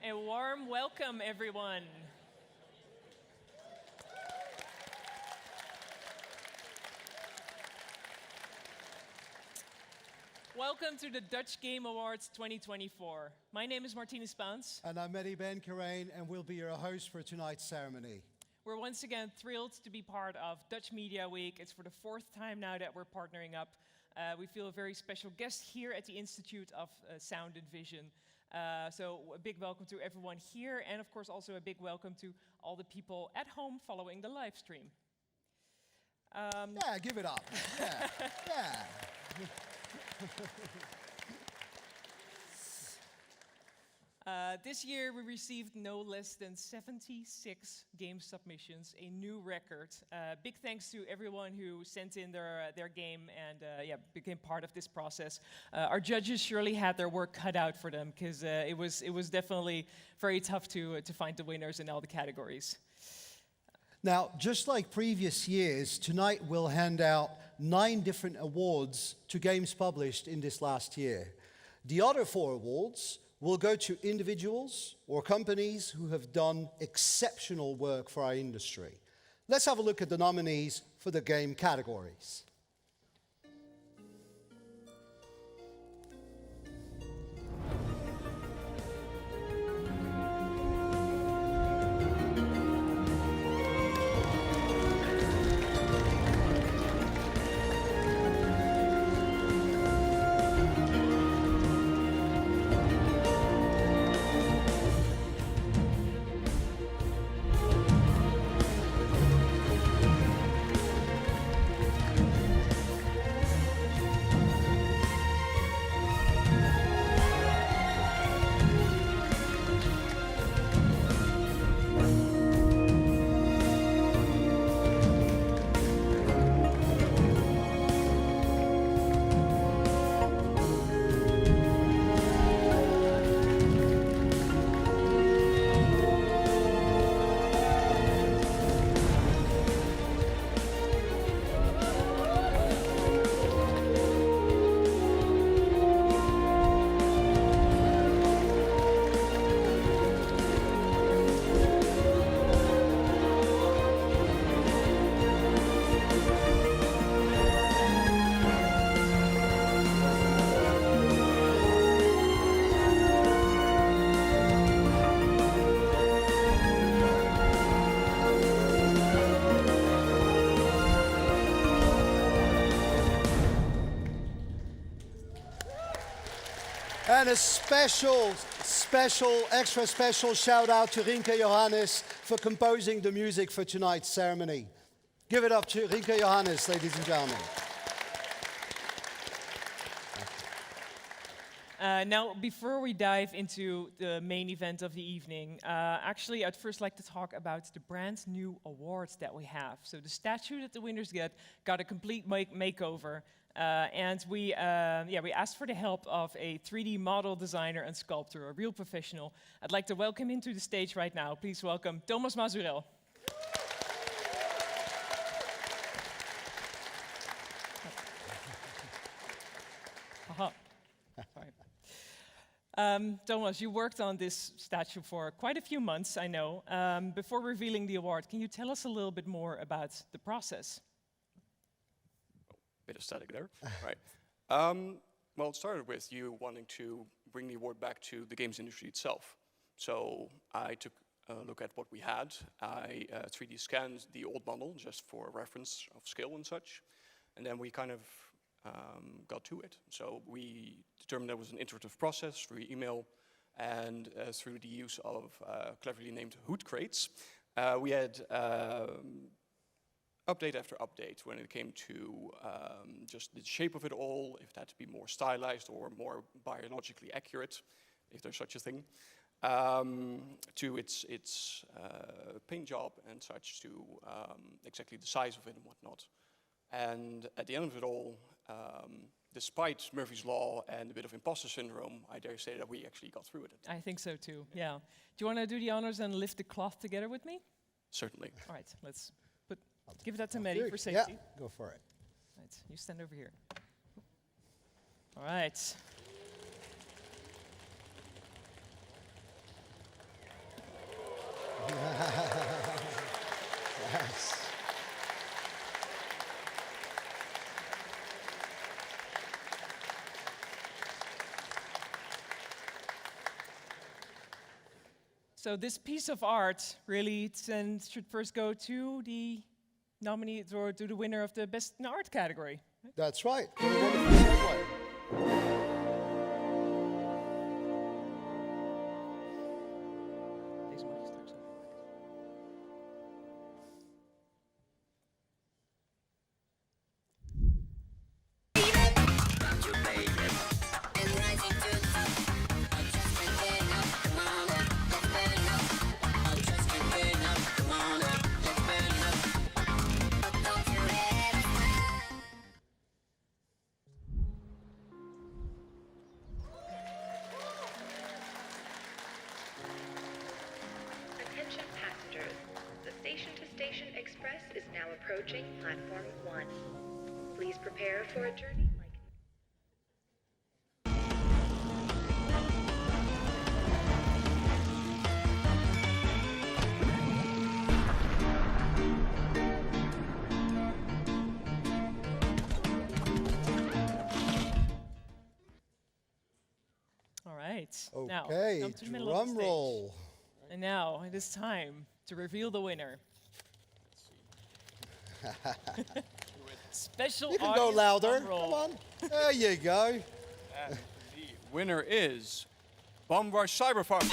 A warm welcome, everyone. Welcome to the Dutch Game Awards 2024. My name is Martine Spaans. And I'm Mehdi Ben Karain, and we'll be your host for tonight's ceremony. We're once again thrilled to be part of Dutch Media Week. It's for the fourth time now that we're partnering up. We feel a very special guest here at the Institute of Sound and Vision. So a big welcome to everyone here, and of course also a big welcome to all the people at home following the live stream. Yeah, give it up. Yeah. This year we received no less than 76 game submissions, a new record. Big thanks to everyone who sent in their game and became part of this process. Our judges surely had their work cut out for them, because it was definitely very tough to find the winners in all the categories. Now, just like previous years, tonight we'll hand out 9 different awards to games published in this last year. The other 4 awards will go to individuals or companies who have done exceptional work for our industry. Let's have a look at the nominees for the game categories. And a extra special shout out to Rinke Johannes for composing the music for tonight's ceremony. Give it up to Rinke Johannes, ladies and gentlemen. Now, before we dive into the main event of the evening, actually I'd first like to talk about the brand new awards that we have. So the statue that the winners got a complete makeover. And we asked for the help of a 3D model designer and sculptor, a real professional. I'd like to welcome him to the stage right now. Please welcome Thomas Mazurel. Thomas, you worked on this statue for quite a few months, I know. Before revealing the award, can you tell us a little bit more about the process? Bit of static there. Right. Well, it started with you wanting to bring the award back to the games industry itself. So I took a look at what we had. I 3D scanned the old model just for reference of scale and such. And then we kind of got to it. So we determined there was an iterative process through email and through the use of cleverly named hood crates. We had update after update when it came to just the shape of it all, if it had to be more stylized or more biologically accurate, if there's such a thing, to its paint job and such, to exactly the size of it and whatnot. And at the end of it all, despite Murphy's Law and a bit of imposter syndrome, I dare say that we actually got through it. I think so too, yeah. Do you want to do the honors and lift the cloth together with me? Certainly. All right, let's give that to Mehdi for safety. Yeah, go for it. Right, you stand over here. All right. Yes. So this piece of art really should first go to the nominee or to the winner of the best in art category. That's right. What a wonderful segue. Deze mag je straks ook. Attention passengers, the station-to-station express is now approaching platform 1. Please prepare for a journey like... All right. Now, Okay, come to the middle of the drum stage. roll. And now it is time to reveal the winner. Special You can go audience louder. drum roll. Come on. There you go. And the winner is Bomb Rush Cyberpunk.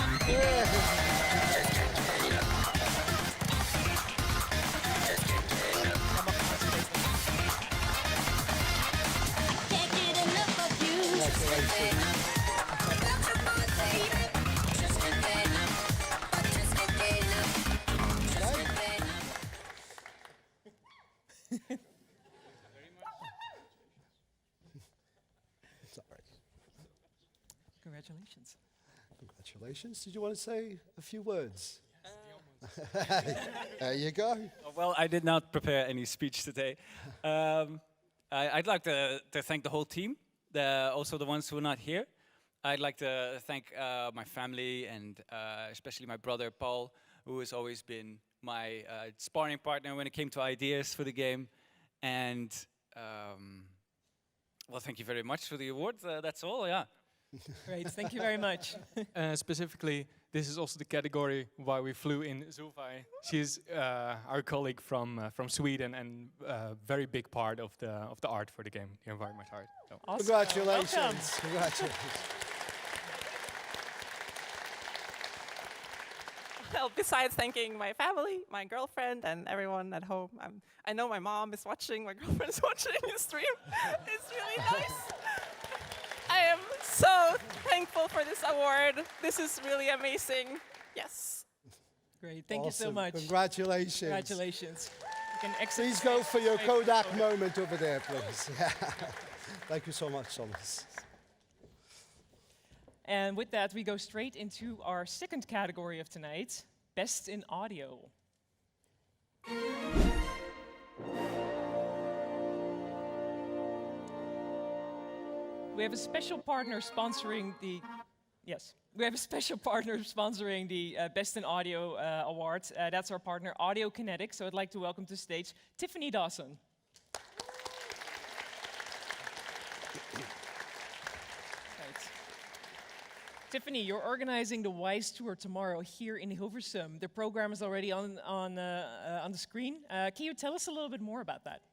Sorry. Congratulations. Congratulations. Did you want to say a few words? There you go. Well, I did not prepare any speech today. I'd like to thank the whole team, also the ones who are not here. I'd like to thank my family and especially my brother Paul, who has always been my sparring partner when it came to ideas for the game. And well, thank you very much for the award. That's all, yeah. Great, thank you very much. Specifically, this is also the category why we flew in Zulfai. She's our colleague from Sweden and very big part of the art for the game, the environment art. So. Awesome. Congratulations. Welcome. Congratulations. Well, besides thanking my family, my girlfriend, and everyone at home, I know my mom is watching, my girlfriend is watching the stream. It's really nice. I am so thankful for this award. This is really amazing. Yes. Great, thank you so Awesome. much. Congratulations. Congratulations. You can exit Please stage go for your right Kodak photo. moment over there, please. Yeah. Thank you so much, Thomas. And with that, we go straight into our second category of tonight, Best in Audio. We have a special partner sponsoring the... Yes, we have a special partner sponsoring the Best in Audio award. That's our partner, Audio Kinetic. So I'd like to welcome to the stage Tiffany Dawson. Right. Tiffany, you're organizing the WISE Tour tomorrow here in Hilversum. The program is already on the screen. Can you tell us a little bit more about that?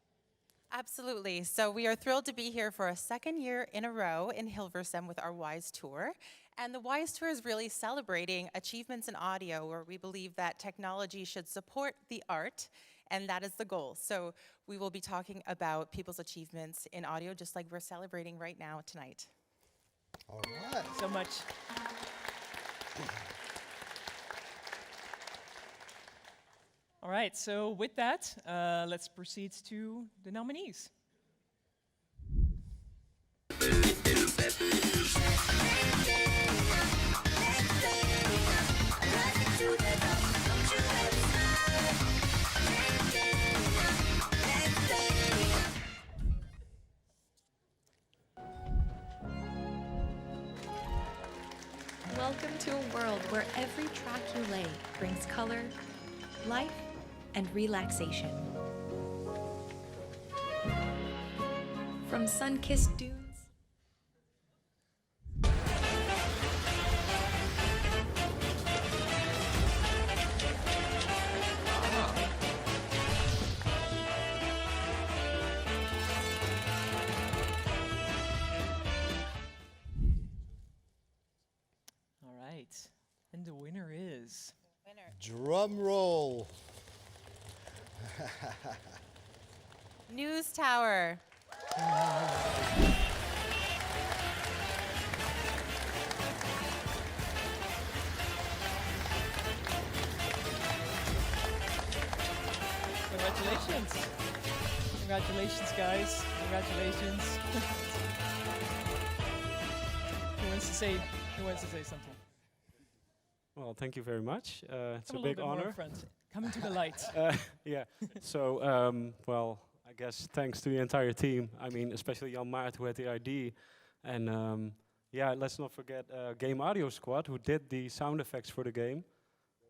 Absolutely. So we are thrilled to be here for a second year in a row in Hilversum with our WISE Tour. And the WISE Tour is really celebrating achievements in audio, where we believe that technology should support the art, and that is the goal. So we will be talking about people's achievements in audio, just like we're celebrating right now tonight. All right. So much. All right, so with that, let's proceed to the nominees. Welcome to a world where every track you lay brings color, life, and relaxation. From sun-kissed dunes All right. And the winner is... Drum roll. News Tower. Congratulations. Congratulations, guys. Congratulations. Who wants to say something? Well, thank you very much. It's Come a a little big bit more honor. in front. Come into the light. Yeah. So, well, I guess thanks to the entire team. I mean, especially Jan Maart, who had the idea, and yeah, let's not forget Game Audio Squad, who did the sound effects for the game.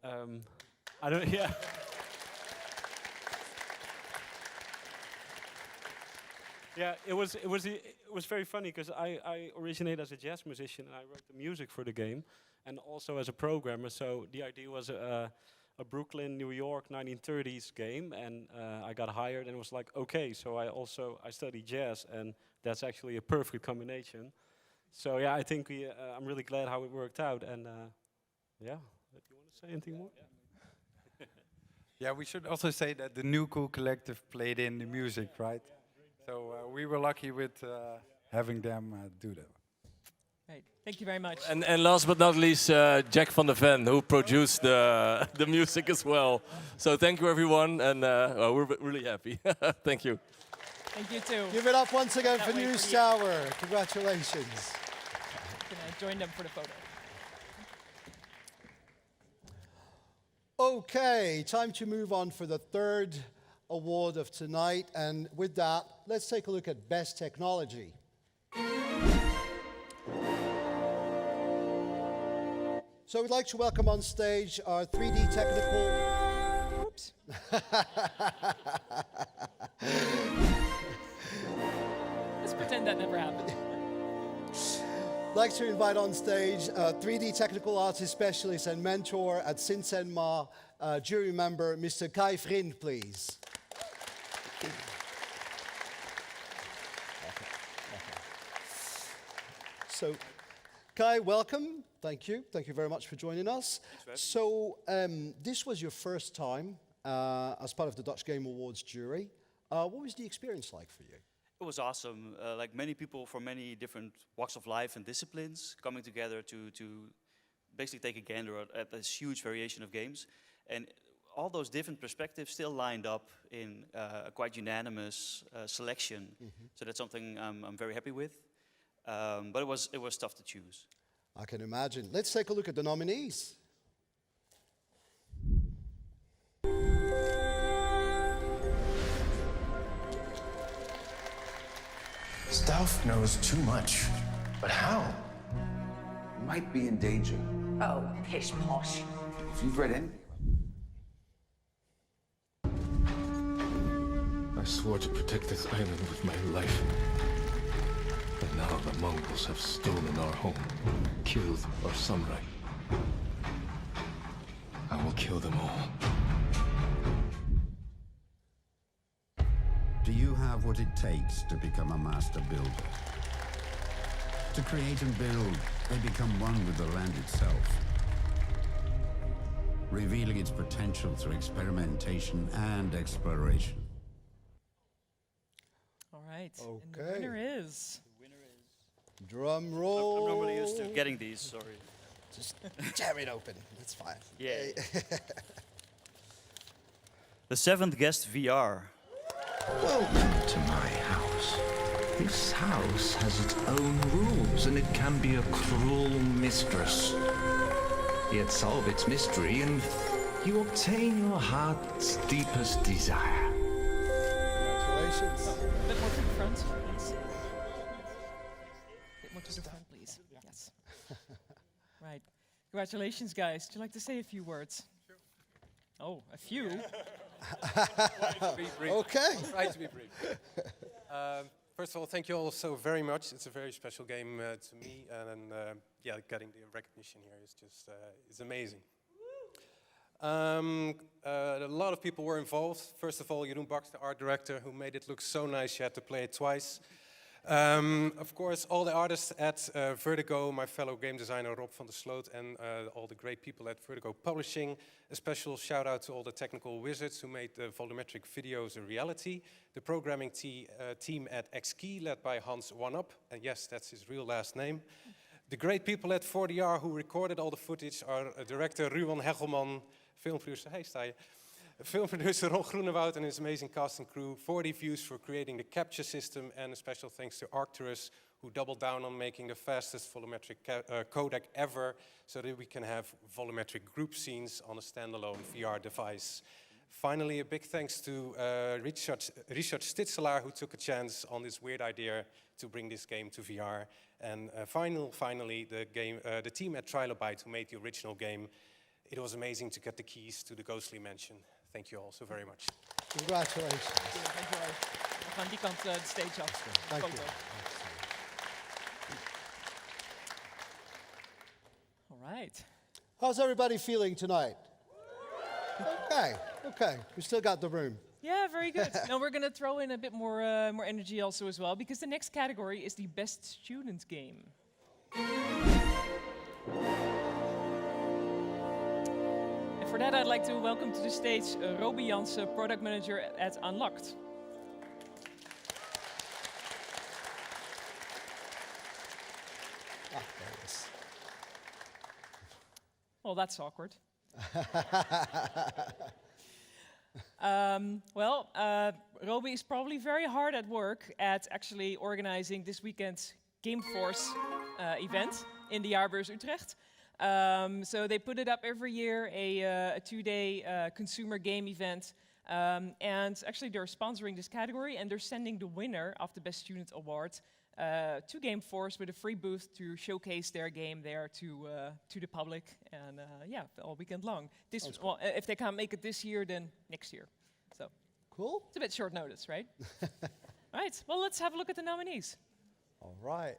I don't. Yeah. Yeah, it was very funny because I originated as a jazz musician and I wrote the music for the game, and also as a programmer. So the idea was a Brooklyn, New York 1930s game, and I got hired, and it was like, okay. So I studied jazz, and that's actually a perfect combination. So yeah, I think I'm really glad how it worked out, and yeah. Do you want to say anything more? Yeah, we should also say that the New Cool Collective played in the music, right? So we were lucky with having them do that. Right. Thank you very much. And last but not least, Jack van der Ven, who produced the music as well. So thank you, everyone, and well, we're really happy. Thank you. Thank you, too. Give it up once again Can't for wait News for you. Tower. Congratulations. Gonna join them for the photo. Okay, time to move on for the third award of tonight. And with that, let's take a look at Best Technology. So we'd like to welcome on stage our 3D technical... Oops. Let's pretend that never happened. I'd like to invite on stage 3D technical artist specialist and mentor at Sinsenma, jury member, Mr. Kai Vriend, please. So, Kai, welcome. Thank you. Thank you very much for joining us. So, this was your first time as part of the Dutch Game Awards jury. What was the experience like for you? It was awesome. Like many people from many different walks of life and disciplines coming together to basically take a gander at this huge variation of games. And all those different perspectives still lined up in a quite unanimous selection. So that's something I'm very happy with. But it was tough to choose. I can imagine. Let's take a look at the nominees. Stauf knows too much, but how? Might be in danger. Oh, pish posh. If you've read anything. I swore to protect this island with my life. But now the Mongols have stolen our home, killed our samurai. I will kill them all. Do you have what it takes to become a master builder? To create and build, they become one with the land itself, revealing its potential through experimentation and exploration. All right. Okay. And the winner is... Drum roll. I'm normally used to getting these, sorry. Just tear it open, that's fine. Yeah. The seventh guest VR. Welcome to my house. This house has its own rules, and it can be a cruel mistress. Yet solve its mystery, and you obtain your heart's deepest desire. Congratulations. A bit more to the front, please. A bit more to the front, please. Yes. Right. Congratulations, guys. Would you like to say a few words? Sure. Oh, a few? Okay. Try to be brief. First of all, thank you all so very much. It's a very special game to me, and yeah, getting the recognition here is just is amazing. A lot of people were involved. First of all, Jeroen Baks, the art director, who made it look so nice. You had to play it twice. Of course, all the artists at Vertigo, my fellow game designer Rob van der Sloot, and all the great people at Vertigo Publishing. A special shout out to all the technical wizards who made the volumetric videos a reality. The programming team at XKey, led by Hans One-Up, and yes, that's his real last name. The great people at 4DR who recorded all the footage are director Ruwan Hegelman, film producer, hey, sta je? Film producer Ron Groenewoud and his amazing cast and crew, 40 Views for creating the capture system, and a special thanks to Arcturus, who doubled down on making the fastest volumetric codec ever, so that we can have volumetric group scenes on a standalone VR device. Finally, a big thanks to Richard Stitzelaar, who took a chance on this weird idea to bring this game to VR. And finally, the team at Trilobite, who made the original game. It was amazing to get the keys to the Ghostly Mansion. Thank you all so very much. Congratulations. Dank je wel. We gaan die kant de stage af. Thank Foto. you. All right. How's everybody feeling tonight? Okay. We still got the room. Yeah, very good. Now we're going to throw in a bit more more energy also as well, because the next category is the best student game. And for that, I'd like to welcome to the stage Roby Jansen, product manager at Unlocked. There it is. Well, that's awkward. Roby is probably very hard at work at actually organizing this weekend's Gameforce event in the Jaarbeurs Utrecht. So they put it up every year, a 2-day consumer game event. And actually they're sponsoring this category, and they're sending the winner of the Best Student Award to Gameforce with a free booth to showcase their game there to the public, and yeah, all weekend long. Well, if they can't make it this year, then next year. So cool. It's a bit short notice, right? All right. Well, let's have a look at the nominees. All right.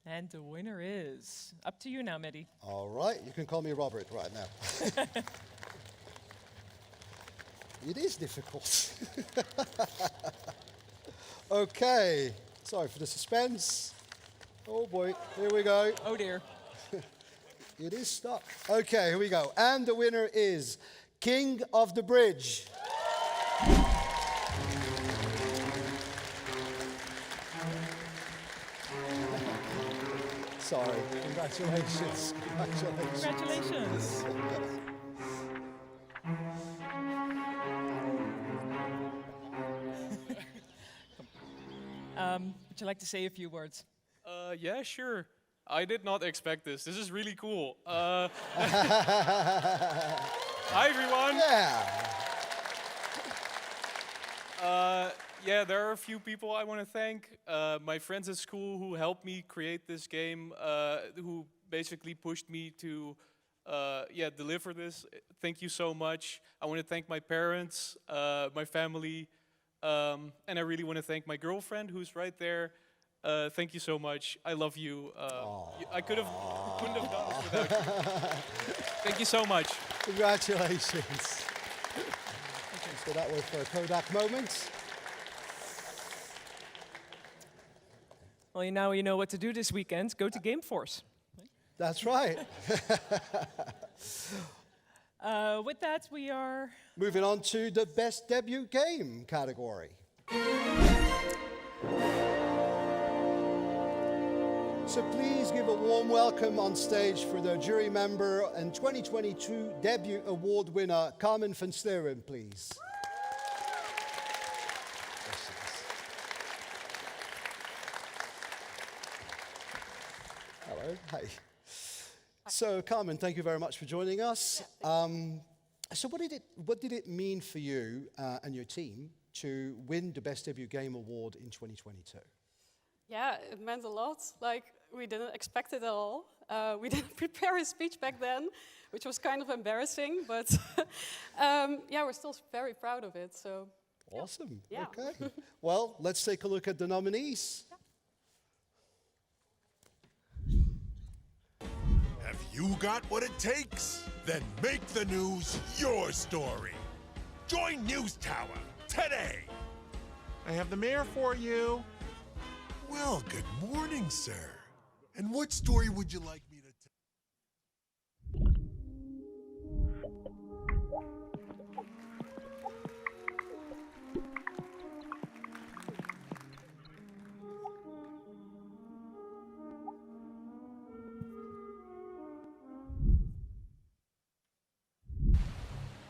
And the winner is up to you now, Mehdi. All right, you can call me Robert right now. It is difficult. Okay, sorry for the suspense. Oh boy, here we go. Oh dear. It is stuck. Okay, here we go. And the winner is King of the Bridge. Sorry. Congratulations. Congratulations. Would you like to say a few words? Yeah, sure. I did not expect this. This is really cool. Hi, everyone. Yeah, there are a few people I want to thank. My friends at school who helped me create this game, who basically pushed me to deliver this. Thank you so much. I want to thank my parents, my family, and I really want to thank my girlfriend who's right there. Thank you so much. I love you. I couldn't have done this without you. Thank you so much. Congratulations. So that was for a Kodak moment. Well, now you know what to do this weekend. Go to Gameforce. That's right. With that, we are moving on to the best debut game category. So please give a warm welcome on stage for the jury member and 2022 debut award winner, Carmen van Sleren, please. Hello, hi. So Carmen, thank you very much for joining us. So what did it mean for you and your team to win the Best Debut Game Award in 2022? Yeah, it meant a lot. Like, we didn't expect it at all. We didn't prepare a speech back then, which was kind of embarrassing, but yeah, we're still very proud of it, so. Awesome, yeah. Okay. Well, let's take a look at the nominees. Have you got what it takes? Then make the news your story. Join News Tower today. I have the mayor for you. Well, good morning, sir. And what story would you like me to tell?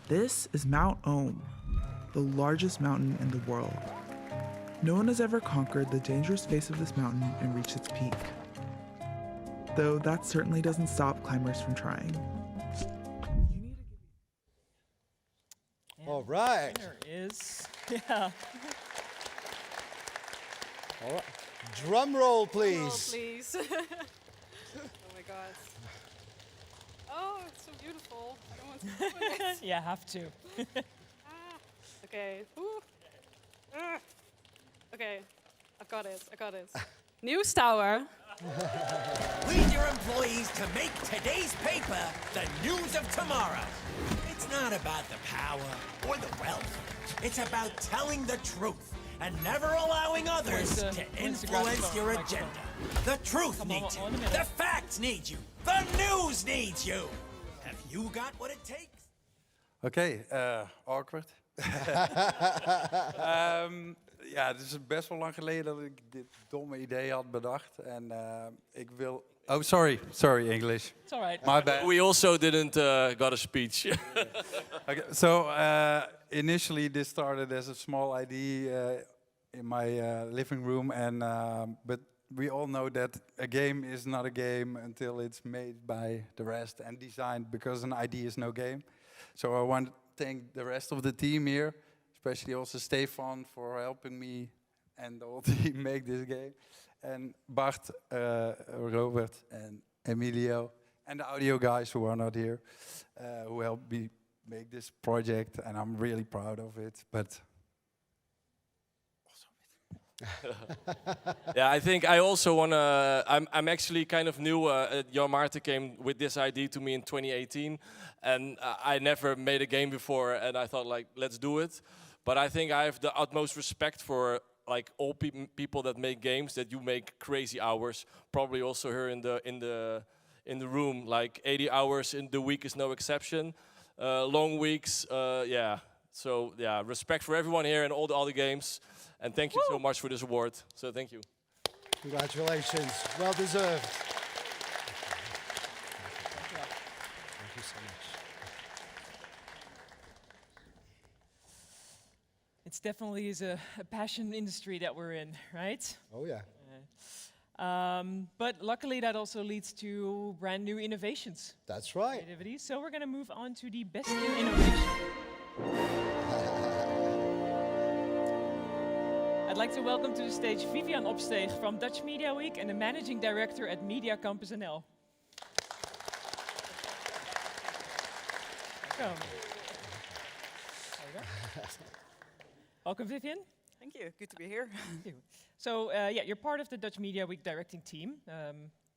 This is Mount Ohm, the largest mountain in the world. No one has ever conquered the dangerous face of this mountain and reached its peak. Though that certainly doesn't stop climbers from trying. All right. Winner is, yeah. All right. Drum roll, please. Drum roll, please. Oh my God. Oh, it's so beautiful. I don't want to open it. Yeah, have to. Okay. Ooh. Okay, I've got it. News Tower. Lead your employees to make today's paper the news of tomorrow. It's not about the power or the wealth. It's about telling the truth and never allowing others to influence your agenda. The truth needs you. The facts need you. The news needs you. Have you got what it takes? Okay, awkward. Ja, het is best wel lang geleden dat ik dit domme idee had bedacht. En ik wil... Oh, sorry English. It's all right. My bad. We also didn't got a speech. Okay, so initially this started as a small idea in my living room, and but we all know that a game is not a game until it's made by the rest and designed, because an idea is no game. So I want to thank the rest of the team here, especially also Stefan for helping me and the whole team make this game. And Bart, Robert, and Emilio, and the audio guys who are not here, who helped me make this project, and I'm really proud of it. But Yeah, I think I also want to... I'm actually kind of new. Jan Maarten came with this idea to me in 2018, and I never made a game before, and I thought, like, let's do it. But I think I have the utmost respect for like all people that make games, that you make crazy hours. Probably also here in the room, like 80 hours in the week is no exception. Long weeks, yeah. So yeah, respect for everyone here and all the other games. And thank you so much for this award. So thank you. Congratulations. Well deserved. Thank you so much. It's definitely is a passion industry that we're in, right? Oh yeah. But luckily that also leads to brand new innovations. That's right. Creativity. So we're going to move on to the best new innovation. I'd like to welcome to the stage Vivian Opsteeg from Dutch Media Week and the Managing Director at Media Campus NL. Welcome. Welcome, Vivian. Thank you. Good to be here. Thank you. So, yeah, you're part of the Dutch Media Week directing team.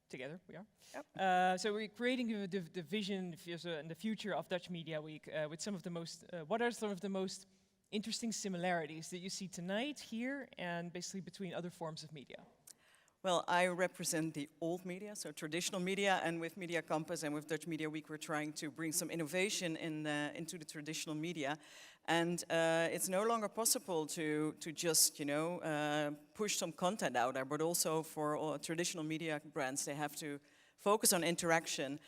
Together, we are. Yep. So we're creating the vision and the future of Dutch Media Week with some of the most, what are some of the most interesting similarities that you see tonight, here, and basically between other forms of media? Well, I represent the old media, so traditional media, and with Media Campus and with Dutch Media Week, we're trying to bring some innovation into the traditional media. And it's no longer possible to just, push some content out there, but also for all traditional media brands, they have to focus on interaction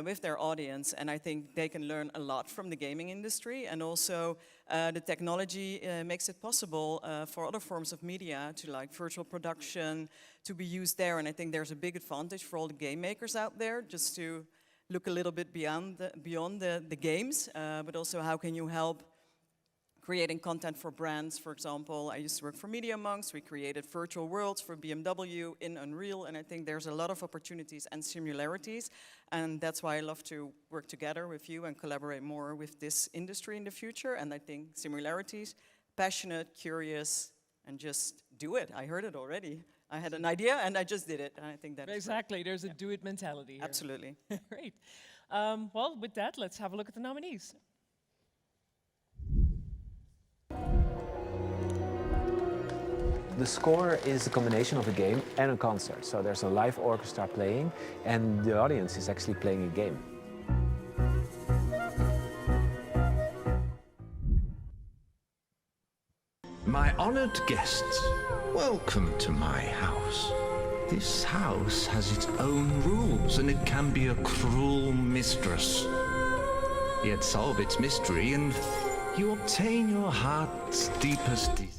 with their audience, and I think they can learn a lot from the gaming industry, and also the technology makes it possible for other forms of media to like virtual production to be used there, and I think there's a big advantage for all the game makers out there just to look a little bit beyond the games, but also how can you help creating content for brands. For example, I used to work for Media Monks. We created virtual worlds for BMW in Unreal, and I think there's a lot of opportunities and similarities, and that's why I love to work together with you and collaborate more with this industry in the future. And I think similarities, passionate, curious, and just do it. I heard it already. I had an idea and I just did it, and I think that's exactly. There's a do-it mentality here. Absolutely. Great. Well, with that, let's have a look at the nominees. The score is a combination of a game and a concert. So there's a live orchestra playing, and the audience is actually playing a game. My honored guests, welcome to my house. This house has its own rules, and it can be a cruel mistress. Yet solve its mystery, and you obtain your heart's deepest desire.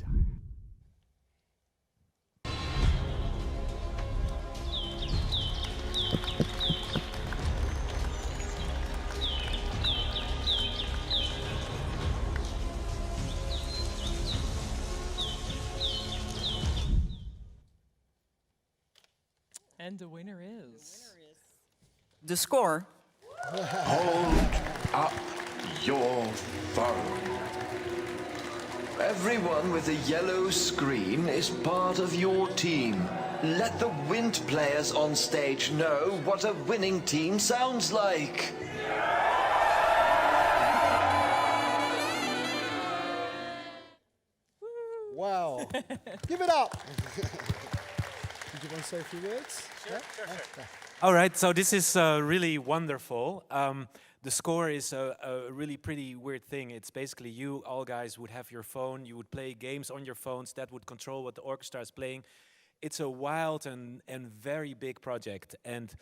And the winner is... The score. Hold up your phone. Everyone with a yellow screen is part of your team. Let the wind players on stage know what a winning team sounds like. Wow. Give it up. Did you want to say a few words? Sure, Yeah? sure. Okay. All right, so this is really wonderful. The score is a really pretty weird thing. It's basically you all guys would have your phone, you would play games on your phones that would control what the orchestra is playing. It's a wild and very big project. And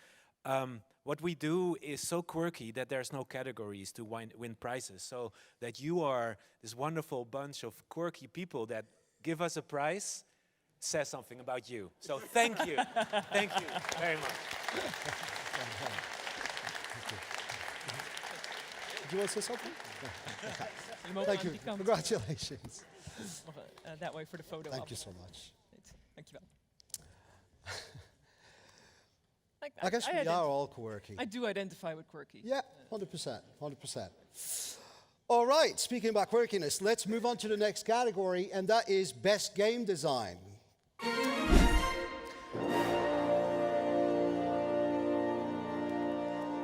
what we do is so quirky that there's no categories to win prizes. So that you are this wonderful bunch of quirky people that give us a prize says something about you. So thank you. Thank you very much. Do you want to say something? Thank you. Congratulations. That way for the photo. Thank you so much. Thank you. I guess we are all quirky. I do identify with quirky. Yeah, 100%, 100%. All right, speaking about quirkiness, let's move on to the next category, and that is Best Game Design.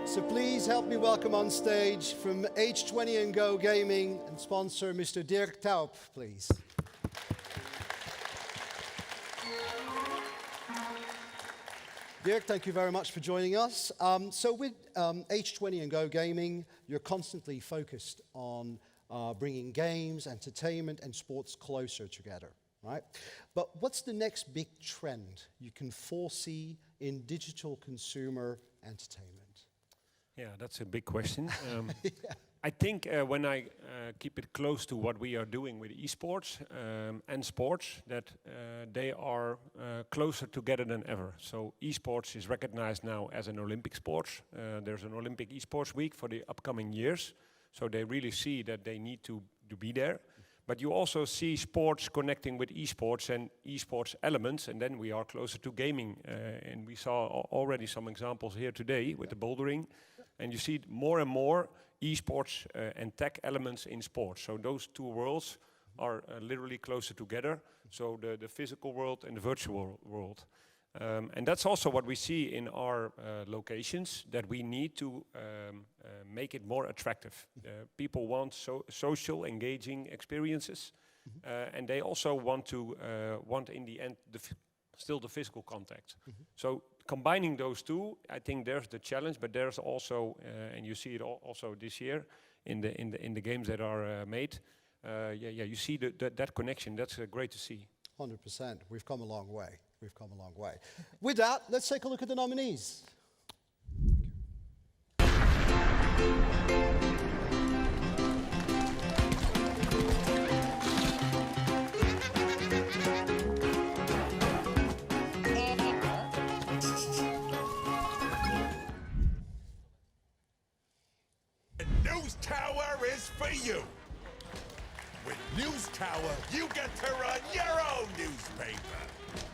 So please help me welcome on stage from H20 & Go Gaming and sponsor Mr. Dirk Taup, please. Dirk, thank you very much for joining us. So with H20 & Go Gaming, you're constantly focused on bringing games, entertainment, and sports closer together, right? But what's the next big trend you can foresee in digital consumer entertainment? Yeah, that's a big question. I think when I keep it close to what we are doing with esports and sports, that they are closer together than ever. So esports is recognized now as an Olympic sport. There's an Olympic esports week for the upcoming years. So they really see that they need to be there. But you also see sports connecting with esports and esports elements, and then we are closer to gaming. And we saw already some examples here today with the bouldering. And you see more and more esports and tech elements in sports. So those two worlds are literally closer together. So the physical world and the virtual world. And that's also what we see in our locations, that we need to make it more attractive. People want social, engaging experiences. And they also want in the end, the still the physical contact. So combining those two, I think there's the challenge, but there's also, and you see it also this year in the games that are made. You see that connection. That's great to see. 100%. We've come a long way. We've come a long way. With that, let's take a look at the nominees. The News Tower is for you. With News Tower, you get to run your own newspaper.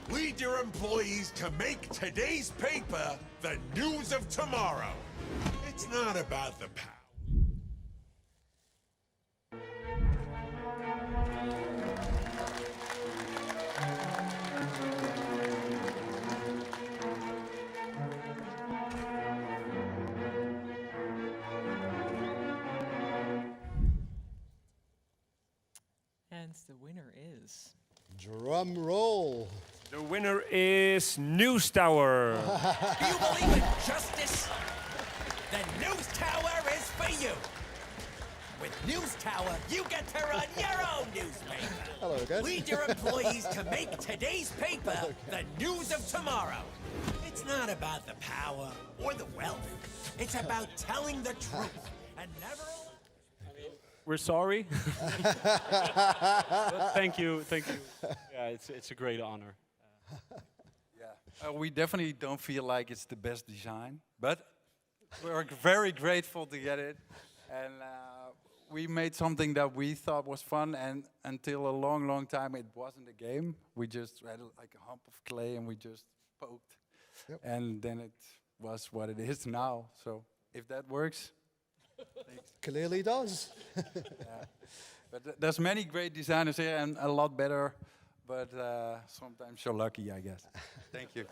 Lead your employees to make today's paper the news of tomorrow. It's not about the power. And the winner is... Drum roll. The winner is News Tower. Do you believe in justice? The News Tower is for you. With News Tower, you get to run your own newspaper. Hello again. Lead your employees to make today's paper the news of tomorrow. It's not about the power or the wealth. It's about telling the truth and never... We're sorry. But thank you. Yeah, it's a great honor. We definitely don't feel like it's the best design, but we're very grateful to get it. And we made something that we thought was fun, and until a long, long time, it wasn't a game. We just had like a hump of clay, and we just poked. Yep. And then it was what it is now. So if that works... Clearly does. Yeah. But there's many great designers here and a lot better, but sometimes you're lucky, I guess. Thank you.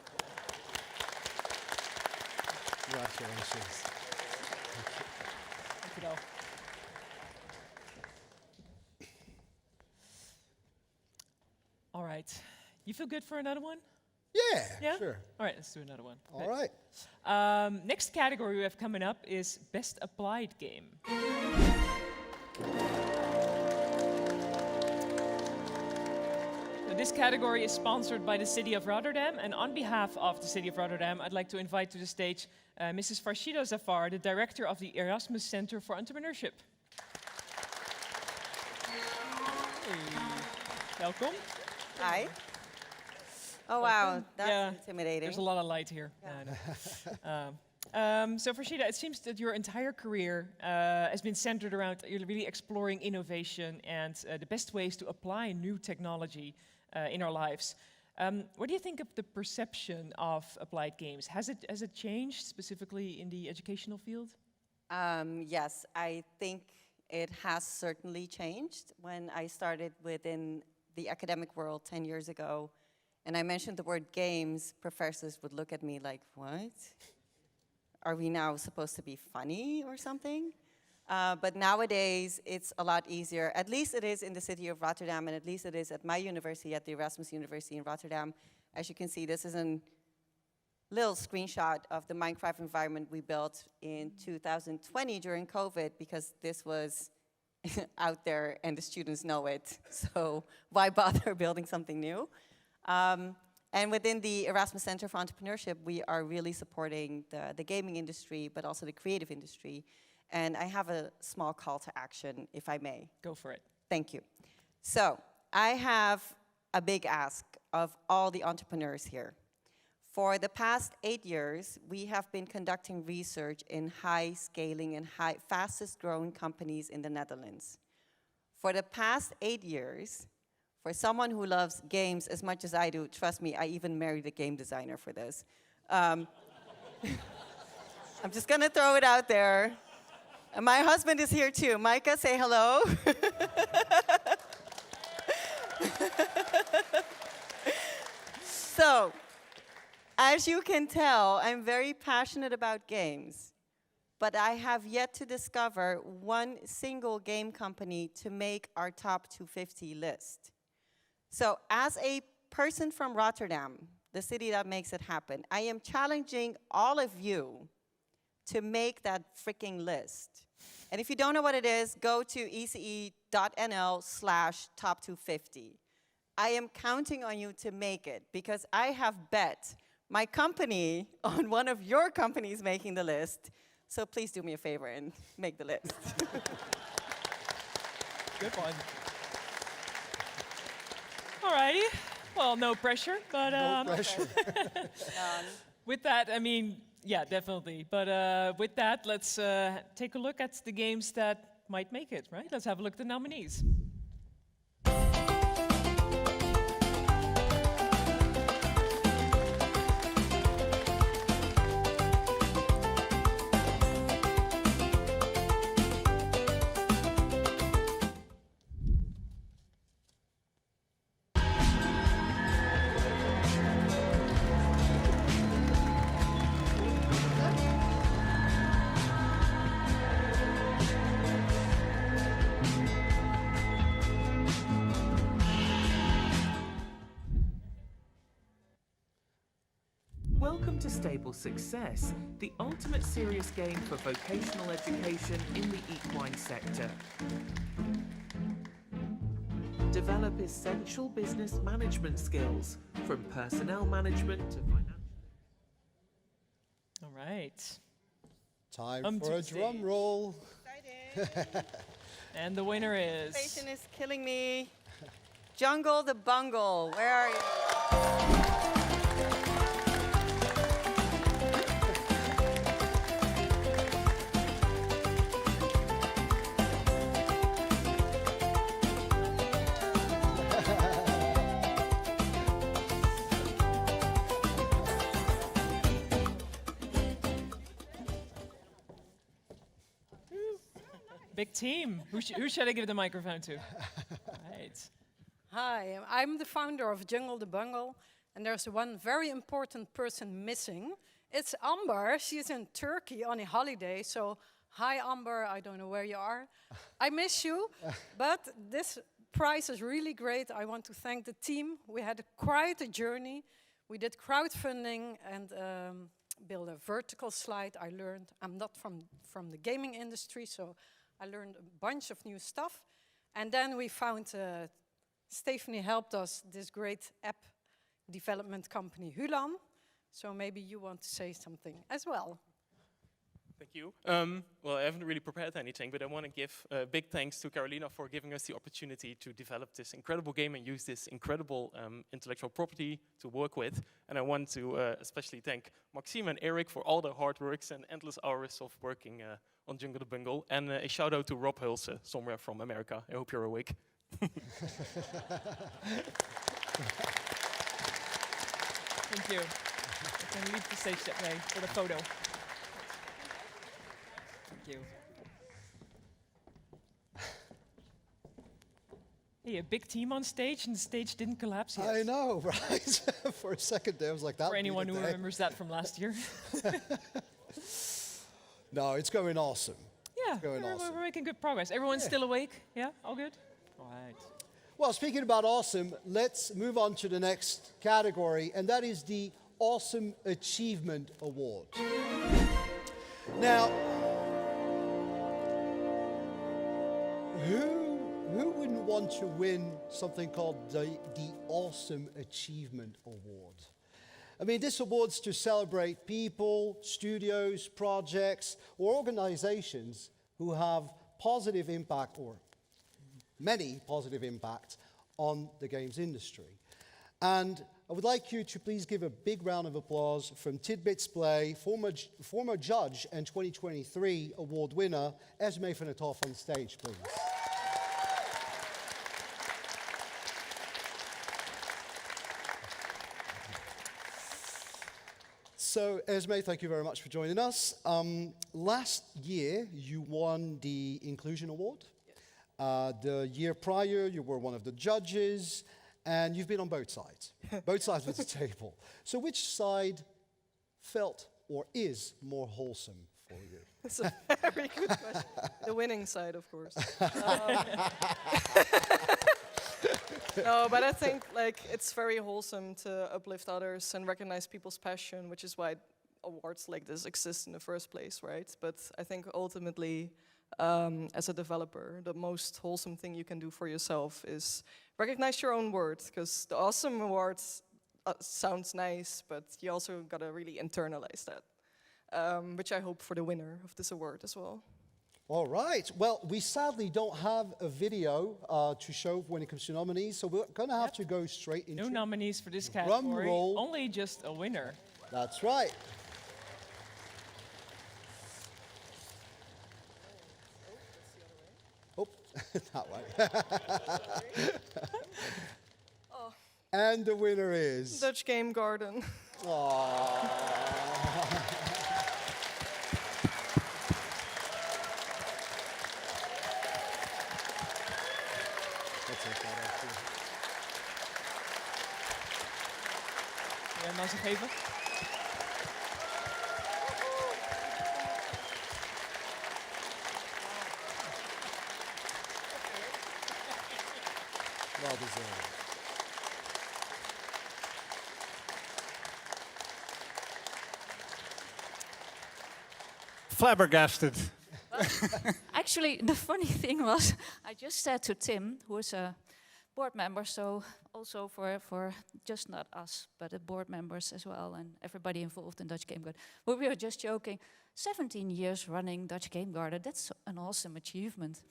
Congratulations. Thank you, all right. You feel good for another one? Yeah, sure. All right, let's do another one. All right. Next category we have coming up is Best Applied Game. So this category is sponsored by the City of Rotterdam, and on behalf of the City of Rotterdam, I'd like to invite to the stage Mrs. Farshida Zafar, the director of the Erasmus Center for Entrepreneurship. Hey. Welcome. Hi. Oh wow, that's intimidating. There's a lot of light here. Yeah. So Farshida, it seems that your entire career has been centered around you're really exploring innovation and the best ways to apply new technology in our lives. What do you think of the perception of applied games? Has it changed specifically in the educational field? Yes, I think it has certainly changed. When I started within the academic world 10 years ago, and I mentioned the word games, professors would look at me like, what? Are we now supposed to be funny or something? But nowadays, it's a lot easier. At least it is in the city of Rotterdam, and at least it is at my university, at the Erasmus University in Rotterdam. As you can see, this is a little screenshot of the Minecraft environment we built in 2020 during COVID, because this was out there and the students know it. So why bother building something new? And within the Erasmus Center for Entrepreneurship, we are really supporting the gaming industry, but also the creative industry. And I have a small call to action, if I may. Go for it. Thank you. So I have a big ask of all the entrepreneurs here. For the past 8 years, we have been conducting research in high-scaling and fastest-growing companies in the Netherlands. For the past 8 years, for someone who loves games as much as I do, trust me, I even married a game designer for this. I'm just gonna throw it out there. And my husband is here too. Micah, say hello. So, as you can tell, I'm very passionate about games, but I have yet to discover one single game company to make our top 250 list. So as a person from Rotterdam, the city that makes it happen, I am challenging all of you to make that freaking list. And if you don't know what it is, go to ece.nl/top250. I am counting on you to make it because I have bet my company on one of your companies making the list. So please do me a favor and make the list. Good one. All righty. Well, no pressure, but No pressure. with that, I mean, yeah, definitely. But with that, let's take a look at the games that might make it, right? Let's have a look at the nominees. Welcome to Stable Success, the ultimate serious game for vocational education in the equine sector. Develop essential business management skills, from personnel management to financial. All right. Time for a drum roll. And the winner is... Patient is killing me. Jungle the Bungle, where are you? Big team. Who should I give the microphone to? Right. Hi, I'm the founder of Jungle the Bungle, and there's one very important person missing. It's Amber. She's in Turkey on a holiday, so hi Amber, I don't know where you are. I miss you, but this prize is really great. I want to thank the team. We had quite a journey. We did crowdfunding and built a vertical slide. I learned, I'm not from the gaming industry, so I learned a bunch of new stuff. And then we found, Stephanie helped us, this great app development company, Hulan. So maybe you want to say something as well. Thank you. Well, I haven't really prepared anything, but I want to give big thanks to Carolina for giving us the opportunity to develop this incredible game and use this incredible intellectual property to work with. And I want to especially thank Maxime and Eric for all their hard works and endless hours of working on Jungle the Bungle. And a shout out to Rob Hulse, somewhere from America. I hope you're awake. Thank you. I can leave the stage that way for the photo. Thank you. Hey, a big team on stage, and the stage didn't collapse yet. I know, right? For a second there, I was like, that. For anyone who remembers that from last year. No, it's going awesome. Yeah, Going awesome. we're making good progress. Everyone's still awake? Yeah, all good? All right. Well, speaking about awesome, let's move on to the next category, and that is the Awesome Achievement Award. Now, who wouldn't want to win something called the Awesome Achievement Award? I mean, this award's to celebrate people, studios, projects, or organizations who have positive impact, or many positive impact, on the games industry. And I would like you to please give a big round of applause from Tidbits Play, former judge and 2023 award winner, Esme van der Toff on stage, please. So, Esme, thank you very much for joining us. Last year, you won the Inclusion Award. The year prior, you were one of the judges, and you've been on both sides of the table. So which side felt or is more wholesome for you? That's a very good question. The winning side, of course. No, but I think like it's very wholesome to uplift others and recognize people's passion, which is why awards like this exist in the first place, right? But I think ultimately, as a developer, the most wholesome thing you can do for yourself is recognize your own worth, because the awesome awards sounds nice, but you also gotta really internalize that, which I hope for the winner of this award as well. All right. Well, we sadly don't have a video to show when it comes to nominees, so we're going to have to go straight into No nominees for this drum category, roll. only just a winner. That's right. Oh, that way. And the winner is Dutch Game Garden. Wil jij hem nou eens geven? Well deserved. Flabbergasted. Actually, the funny thing was, I just said to Tim, who is a board member, so also for just not us, but the board members as well, and everybody involved in Dutch Game Garden. But we were just joking, 17 years running Dutch Game Garden, that's an awesome achievement.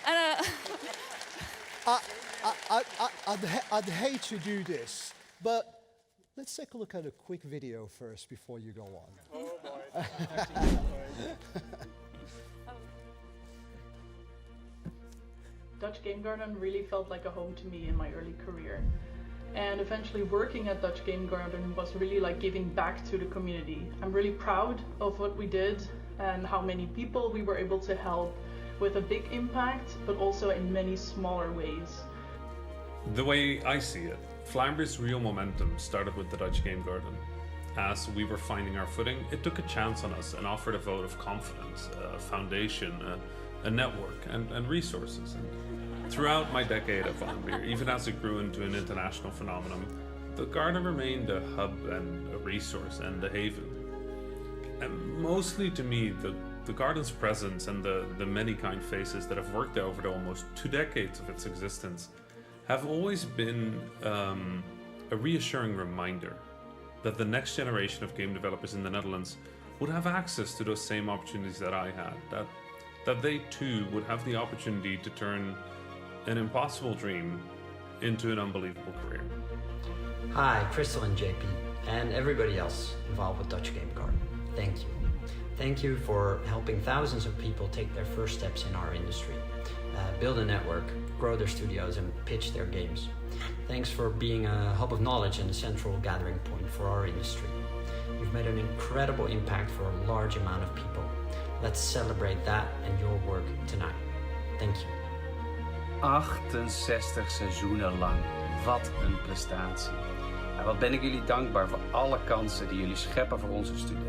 And, I'd hate to do this, but let's take a look at a quick video first before you go on. Oh boy. Dutch Game Garden really felt like a home to me in my early career. And eventually working at Dutch Game Garden was really like giving back to the community. I'm really proud of what we did and how many people we were able to help with a big impact, but also in many smaller ways. The way I see it, Flambeau's real momentum started with the Dutch Game Garden. As we were finding our footing, it took a chance on us and offered a vote of confidence, a foundation, a network, and resources. And throughout my decade at Flambeau, even as it grew into an international phenomenon, the garden remained a hub and a resource and a haven. And mostly to me, the garden's presence and the many kind faces that have worked there over the almost 2 decades of its existence have always been a reassuring reminder that the next generation of game developers in the Netherlands would have access to those same opportunities that I had, that they too would have the opportunity to turn an impossible dream into an unbelievable career. Hi, Crystal and JP, and everybody else involved with Dutch Game Garden. Thank you. Thank you for helping thousands of people take their first steps in our industry, build a network, grow their studios, and pitch their games. Thanks for being a hub of knowledge and a central gathering point for our industry. You've made an incredible impact for a large amount of people. Let's celebrate that and your work tonight. Thank you. 68 seizoenen lang. Wat een prestatie. En wat ben ik jullie dankbaar voor alle kansen die jullie scheppen voor onze studenten.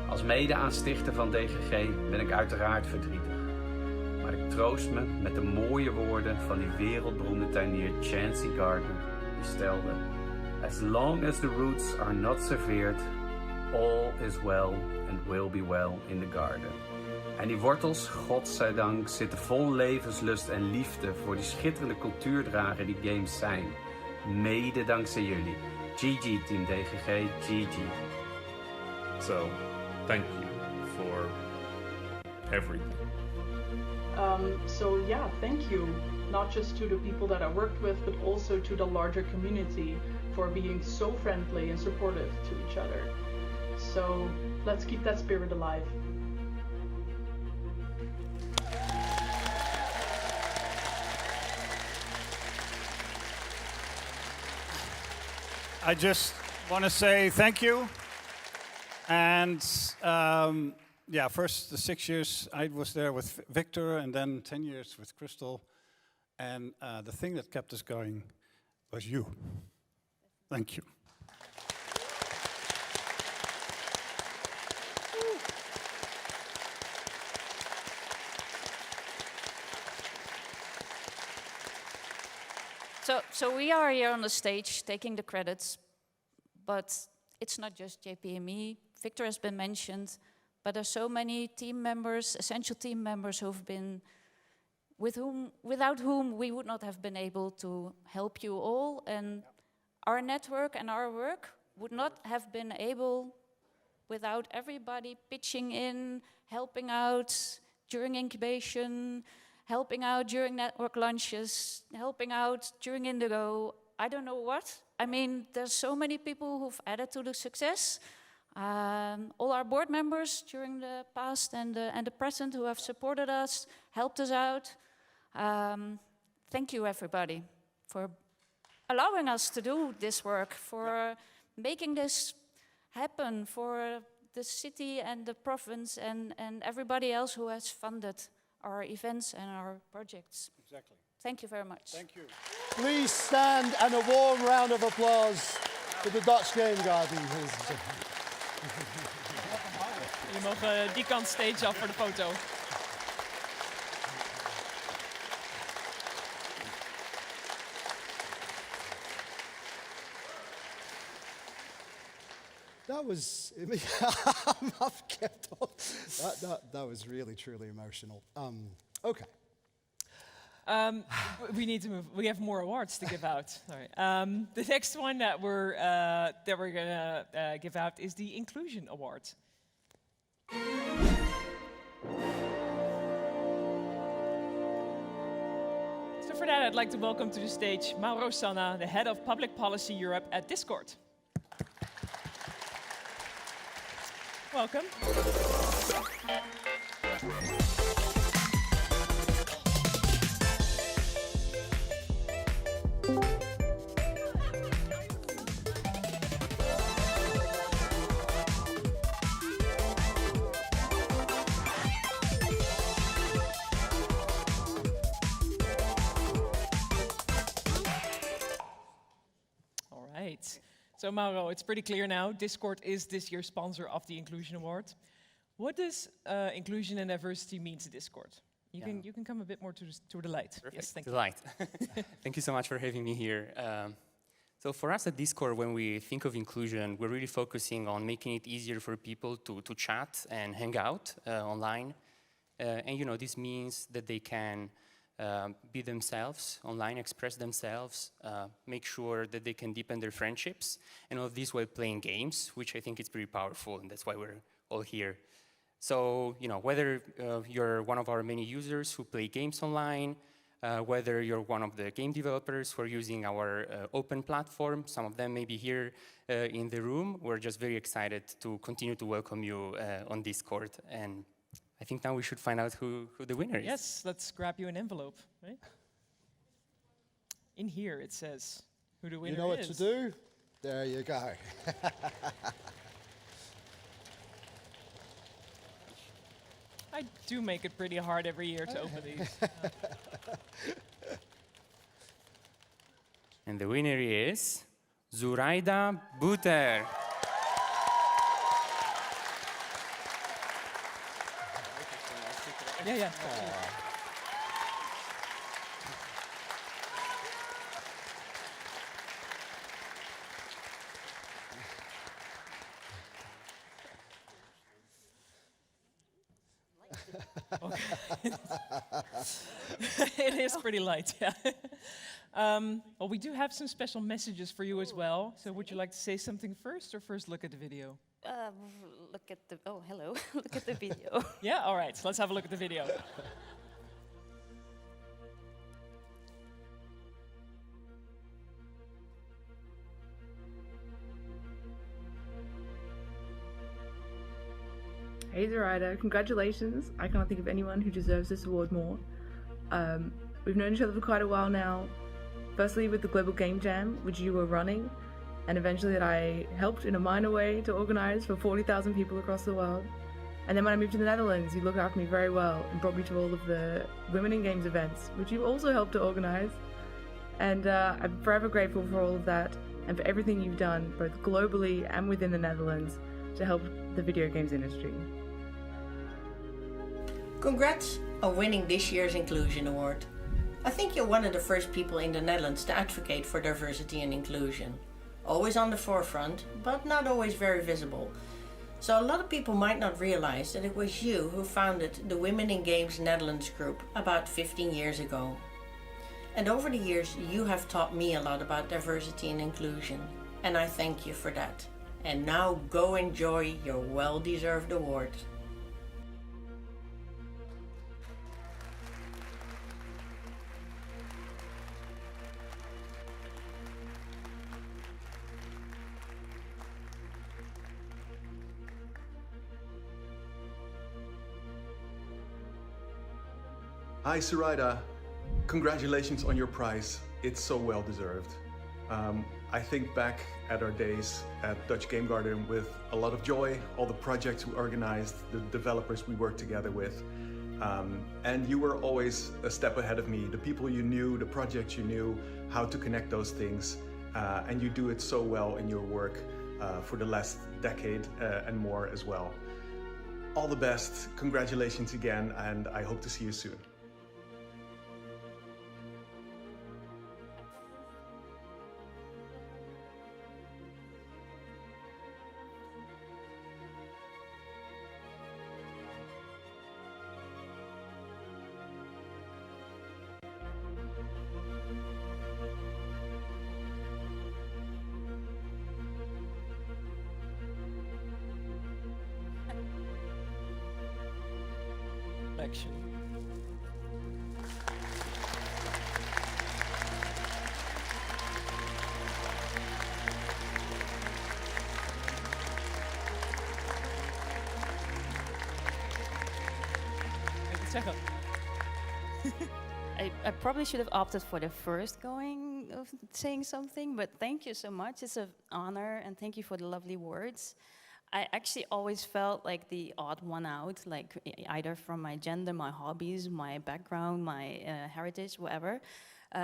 Als mede-aanstichter van DGG ben ik uiteraard verdrietig. Maar ik troost me met de mooie woorden van die wereldberoemde tuinier Chancy Gardner, die stelde: As long as the roots are not severed, all is well and will be well in the garden. En die wortels, godzijdank, zitten vol levenslust en liefde voor die schitterende cultuurdrager die games zijn. Mede dankzij jullie. GG Team DGG, GG. So, thank you for everything. So yeah, thank you, not just to the people that I worked with, but also to the larger community for being so friendly and supportive to each other. So let's keep that spirit alive. I just want to say thank you. And yeah, first the 6 years I was there with Victor, and then 10 years with Crystal. And the thing that kept us going was you. Thank you. So we are here on the stage taking the credits, but it's not just JP and me. Victor has been mentioned, but there's so many team members, essential team members who've been, without whom we would not have been able to help you all, and our network and our work would not have been able without everybody pitching in, helping out during incubation, helping out during network lunches, helping out during Indigo, I don't know what. I mean, there's so many people who've added to the success. All our board members during the past and the present who have supported us, helped us out. Thank you, everybody, for allowing us to do this work, for making this happen, for the city and the province and everybody else who has funded our events and our projects. Exactly. Thank you very much. Thank you. Please stand and a warm round of applause for the Dutch Game Garden. Jullie mogen die kant stage af voor de foto. That was, I've kept on. That was really, truly emotional. Okay. We need to move. We have more awards to give out. Sorry. The next one that we're gonna give out is the Inclusion Award. So for that, I'd like to welcome to the stage Mauro Sanna, the head of Public Policy Europe at Discord. Welcome. All right. So Mauro, it's pretty clear now, Discord is this year's sponsor of the Inclusion Award. What does inclusion and diversity mean to Discord? You can come a bit more to the light. Perfect. Yes, thank the you. light. Thank you so much for having me here. So for us at Discord, when we think of inclusion, we're really focusing on making it easier for people to chat and hang out online. And this means that they can be themselves online, express themselves, make sure that they can deepen their friendships, and all of this while playing games, which I think is pretty powerful, and that's why we're all here. So, whether you're one of our many users who play games online, whether you're one of the game developers who are using our open platform, some of them may be here in the room, we're just very excited to continue to welcome you on Discord. And I think now we should find out who the winner is. Yes, let's grab you an envelope. Right? In here it says who the winner is. You know what to do? There you go. I do make it pretty hard every year to open these. And the winner is Zuraida Buter. Yeah. It is pretty light, yeah. Well, we do have some special messages for you as well. So would you like to say something first or first look at the video? Look at the, oh, hello. Look at the video. Yeah, all right, so let's have a look at the video. Hey Zoraida, congratulations. I can't think of anyone who deserves this award more. We've known each other for quite a while now. Firstly with the Global Game Jam, which you were running, and eventually that I helped in a minor way to organize for 40,000 people across the world. And then when I moved to the Netherlands, you looked after me very well and brought me to all of the Women in Games events, which you also helped to organize. And I'm forever grateful for all of that and for everything you've done, both globally and within the Netherlands, to help the video games industry. Congrats on winning this year's Inclusion Award. I think you're one of the first people in the Netherlands to advocate for diversity and inclusion. Always on the forefront, but not always very visible. So a lot of people might not realize that it was you who founded the Women in Games Netherlands group about 15 years ago. And over the years, you have taught me a lot about diversity and inclusion, and I thank you for that. And now go enjoy your well-deserved award. Hi, Sarayda. Congratulations on your prize. It's so well deserved. I think back at our days at Dutch Game Garden with a lot of joy, all the projects we organized, the developers we worked together with. And you were always a step ahead of me. The people you knew, the projects you knew, how to connect those things. And you do it so well in your work for the last decade and more as well. All the best, congratulations again, and I hope to see you soon. Action. Second. I probably should have opted for the first going of saying something, but thank you so much. It's an honor, and thank you for the lovely words. I actually always felt like the odd one out, like either from my gender, my hobbies, my background, my heritage, whatever.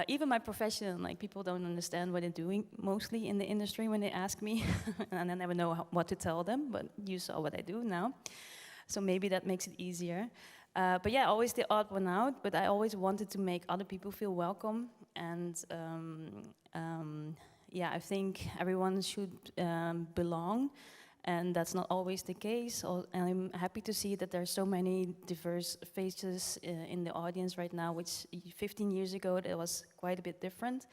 Even my profession, like people don't understand what I'm doing mostly in the industry when they ask me, and I never know what to tell them, but you saw what I do now. So maybe that makes it easier. But yeah, always the odd one out, but I always wanted to make other people feel welcome. And yeah, I think everyone should belong. And that's not always the case. And I'm happy to see that there are so many diverse faces in the audience right now, which 15 years ago, that was quite a bit different.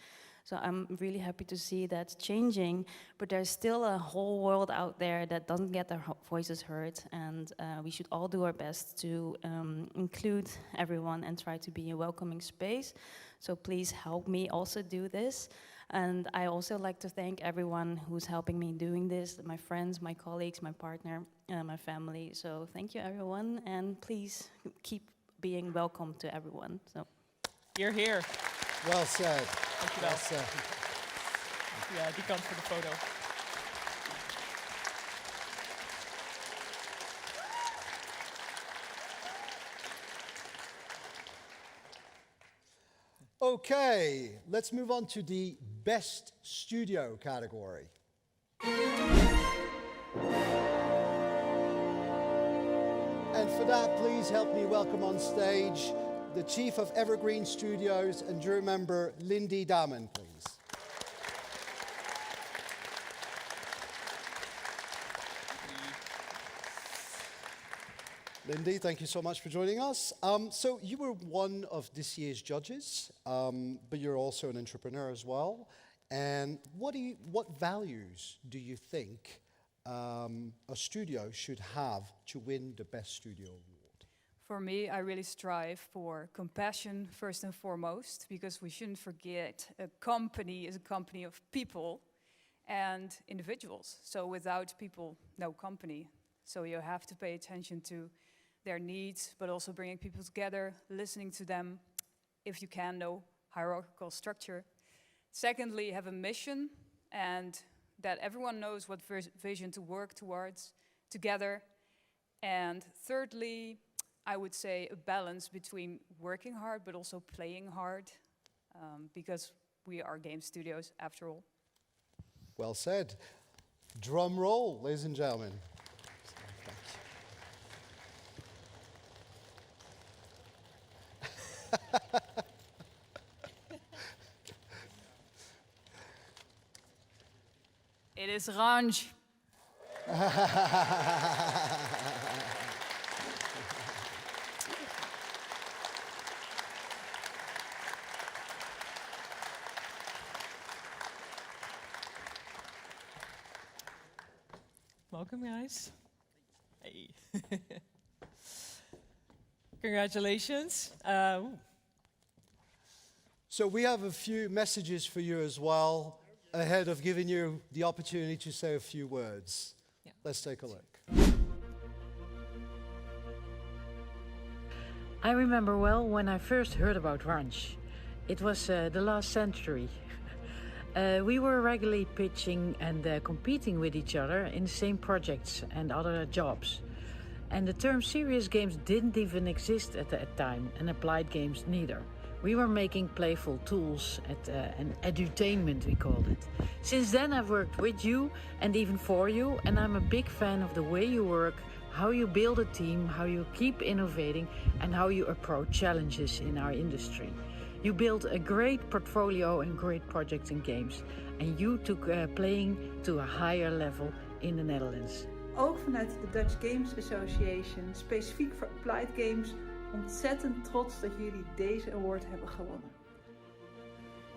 So I'm really happy to see that changing, but there's still a whole world out there that doesn't get their voices heard, and we should all do our best to include everyone and try to be a welcoming space. So please help me also do this. And I also like to thank everyone who's helping me doing this, my friends, my colleagues, my partner, my family. So thank you, everyone, and please keep being welcome to everyone. So, You're here. Well said. Dankjewel. Well said. Ja, die kant voor de foto. Okay, let's move on to the Best Studio category. And for that, please help me welcome on stage the Chief of Evergreen Studios and jury member Lindy Damen, please. Lindy, thank you so much for joining us. So you were one of this year's judges, but you're also an entrepreneur as well. And what values do you think a studio should have to win the Best Studio Award? For me, I really strive for compassion first and foremost, because we shouldn't forget a company is a company of people and individuals. So without people, no company. So you have to pay attention to their needs, but also bringing people together, listening to them, if you can, no hierarchical structure. Secondly, have a mission, and that everyone knows what vision to work towards together. And thirdly, I would say a balance between working hard, but also playing hard, because we are game studios after all. Well said. Drum roll, ladies and gentlemen. It is Ranj. Welcome, guys. Hey. Congratulations. So we have a few messages for you as well, ahead of giving you the opportunity to say a few words. Yeah. Let's take a look. I remember well when I first heard about Ranch. It was the last century. We were regularly pitching and competing with each other in the same projects and other jobs. And the term serious games didn't even exist at that time, and applied games neither. We were making playful tools and edutainment, we called it. Since then I've worked with you and even for you, and I'm a big fan of the way you work, how you build a team, how you keep innovating, and how you approach challenges in our industry. You built a great portfolio and great projects and games, and you took playing to a higher level in the Netherlands. Ook vanuit de Dutch Games Association, specifiek voor Applied Games, ontzettend trots dat jullie deze award hebben gewonnen.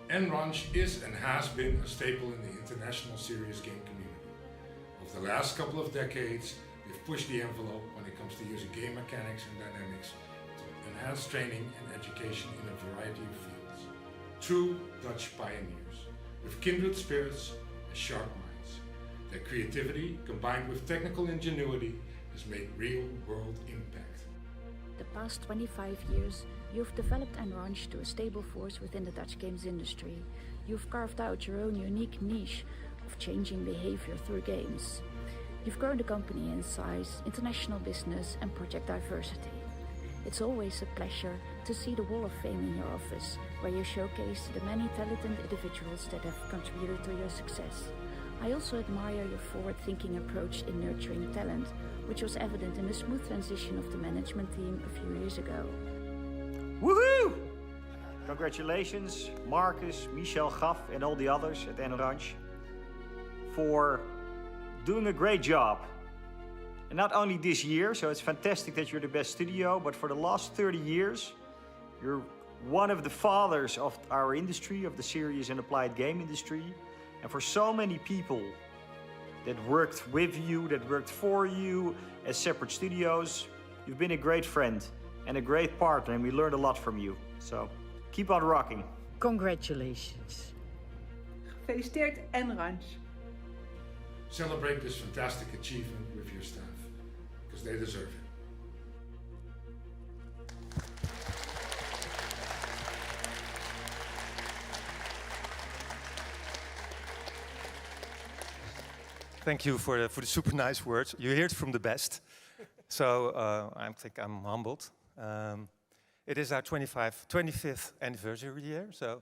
Ranch is and has been a staple in the international serious game community. Over the last couple of decades, we've pushed the envelope when it comes to using game mechanics and dynamics to enhance training and education in a variety of fields. True Dutch pioneers, with kindred spirits and sharp minds. Their creativity, combined with technical ingenuity, has made real-world impact. The past 25 years, you've developed Ranch to a stable force within the Dutch games industry. You've carved out your own unique niche of changing behavior through games. You've grown the company in size, international business, and project diversity. It's always a pleasure to see the Wall of Fame in your office, where you showcase the many talented individuals that have contributed to your success. I also admire your forward-thinking approach in nurturing talent, which was evident in the smooth transition of the management team a few years ago. Woohoo! Congratulations, Marcus, Michel, Gaf, and all the others at Ranch for doing a great job. And not only this year, so it's fantastic that you're the best studio, but for the last 30 years, you're one of the fathers of our industry, of the serious and applied game industry. And for so many people that worked with you, that worked for you as separate studios, you've been a great friend and a great partner, and we learned a lot from you. So keep on rocking. Congratulations. Gefeliciteerd Ranch. Celebrate this fantastic achievement with your staff, because they deserve it. Thank you for the super nice words. You hear it from the best. So I think I'm humbled. It is our 25th anniversary year. So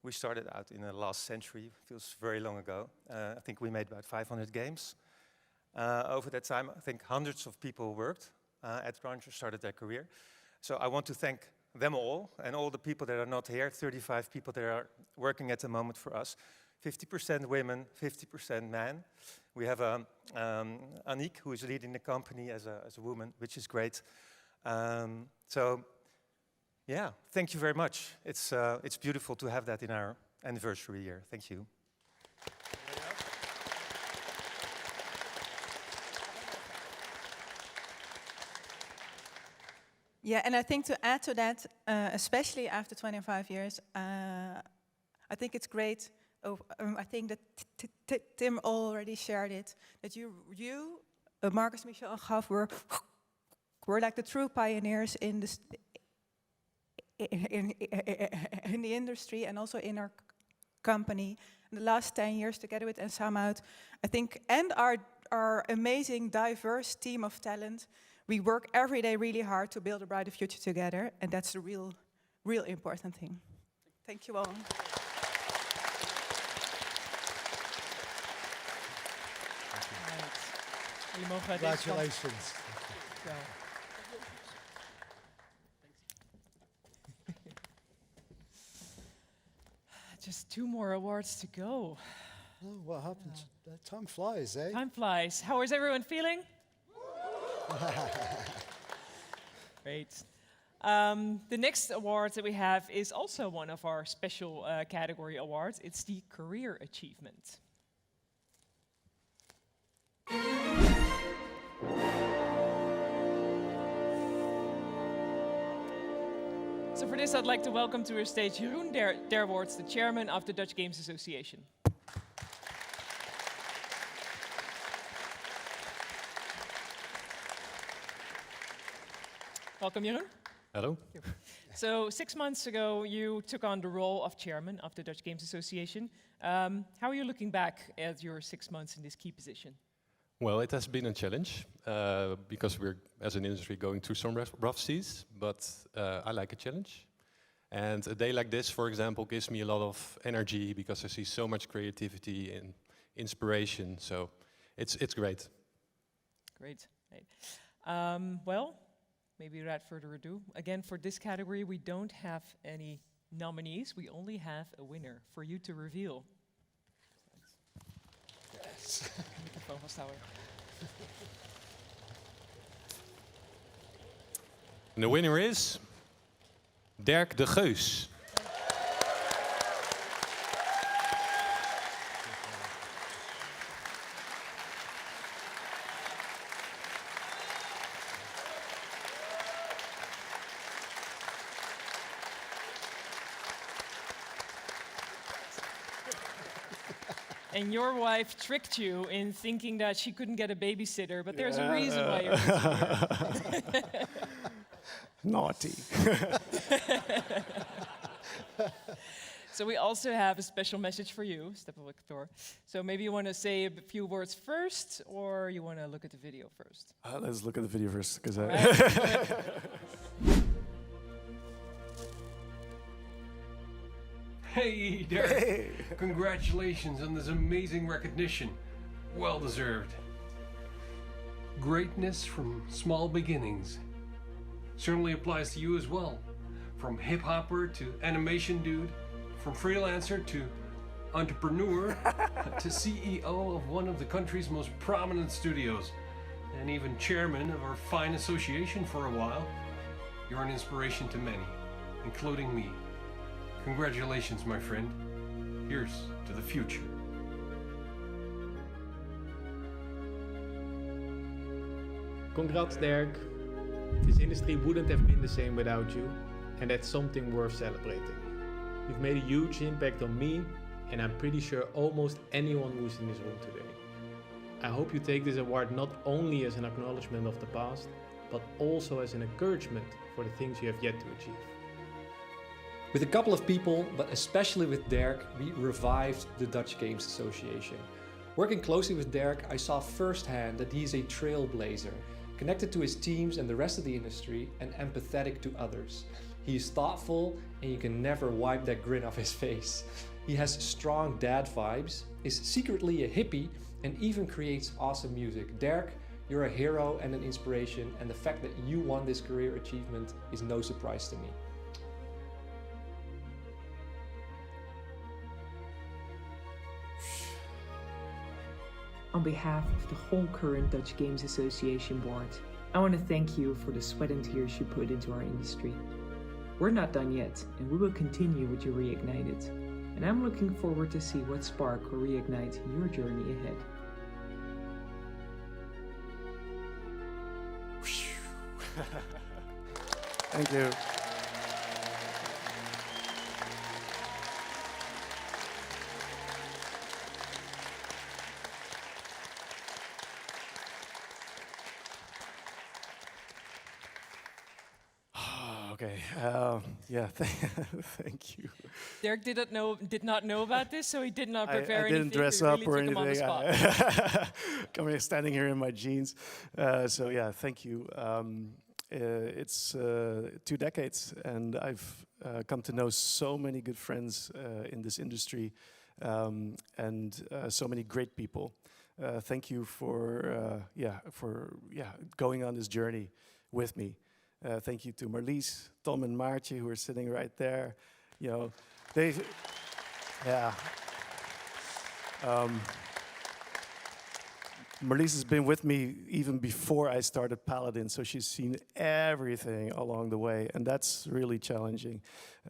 we started out in the last century. Feels very long ago. I think we made about 500 games. Over that time, I think hundreds of people worked at Ranch, started their career. So I want to thank them all and all the people that are not here, 35 people that are working at the moment for us. 50% women, 50% men. We have Aniek, who is leading the company as a woman, which is great. So, yeah, thank you very much. It's beautiful to have that in our anniversary year. Thank you. Yeah, and I think to add to that, especially after 25 years, I think it's great. I think that Tim already shared it, that you Marcus, Michel, and Gaf were like the true pioneers in the industry and also in our company. In the last 10 years, together with Ensamout, I think, and our amazing, diverse team of talent, we work every day really hard to build a brighter future together, and that's the real important thing. Thank you all. Congratulations. Just 2 more awards to go. Oh, what happened? Time flies, eh? Time flies. How is everyone feeling? Great. The next award that we have is also one of our special category awards. It's the Career Achievement. So for this, I'd like to welcome to our stage Jeroen Derwoorts, the chairman of the Dutch Games Association. Welcome, Jeroen. Hello. So 6 months ago, you took on the role of chairman of the Dutch Games Association. How are you looking back at your 6 months in this key position? Well, it has been a challenge because we're, as an industry, going through some rough seas, but I like a challenge. And a day like this, for example, gives me a lot of energy because I see so much creativity and inspiration. So it's great. Great. Well, maybe without further ado, again, for this category, we don't have any nominees. We only have a winner for you to reveal. Yes. Microfoon vasthouden. And the winner is Dirk de Geus. And your wife tricked you in thinking that she couldn't get a babysitter, but there's a reason why you're here. Naughty. So we also have a special message for you, Step of Victor. So maybe you want to say a few words first, or you want to look at the video first? Let's look at the video first, because Hey, Derek. Hey. Congratulations on this amazing recognition. Well deserved. Greatness from small beginnings. Certainly applies to you as well. From hip-hopper to animation dude, from freelancer to entrepreneur to CEO of one of the country's most prominent studios, and even chairman of our fine association for a while. You're an inspiration to many, including me. Congratulations, my friend. Here's to the future. Congrats, Dirk. This industry wouldn't have been the same without you, and that's something worth celebrating. You've made a huge impact on me, and I'm pretty sure almost anyone who's in this room today. I hope you take this award not only as an acknowledgement of the past, but also as an encouragement for the things you have yet to achieve. With a couple of people, but especially with Dirk, we revived the Dutch Games Association. Working closely with Dirk, I saw firsthand that he is a trailblazer, connected to his teams and the rest of the industry, and empathetic to others. He is thoughtful, and you can never wipe that grin off his face. He has strong dad vibes, is secretly a hippie, and even creates awesome music. Dirk, you're a hero and an inspiration, and the fact that you won this career achievement is no surprise to me. On behalf of the whole current Dutch Games Association board, I want to thank you for the sweat and tears you put into our industry. We're not done yet, and we will continue with you Reignited. And I'm looking forward to see what spark will reignite your journey ahead. Thank you. Okay. Yeah. Thank you. Dirk did not know about this, so he did not prepare anything. I didn't dress up or anything. Coming, standing here in my jeans. So yeah, thank you. It's 2 decades, and I've come to know so many good friends in this industry, and so many great people. Thank you for going on this journey with me. Thank you to Marlies, Tom, and Maartje, who are sitting right there. You know, Marlies has been with me even before I started Paladin, so she's seen everything along the way, and that's really challenging.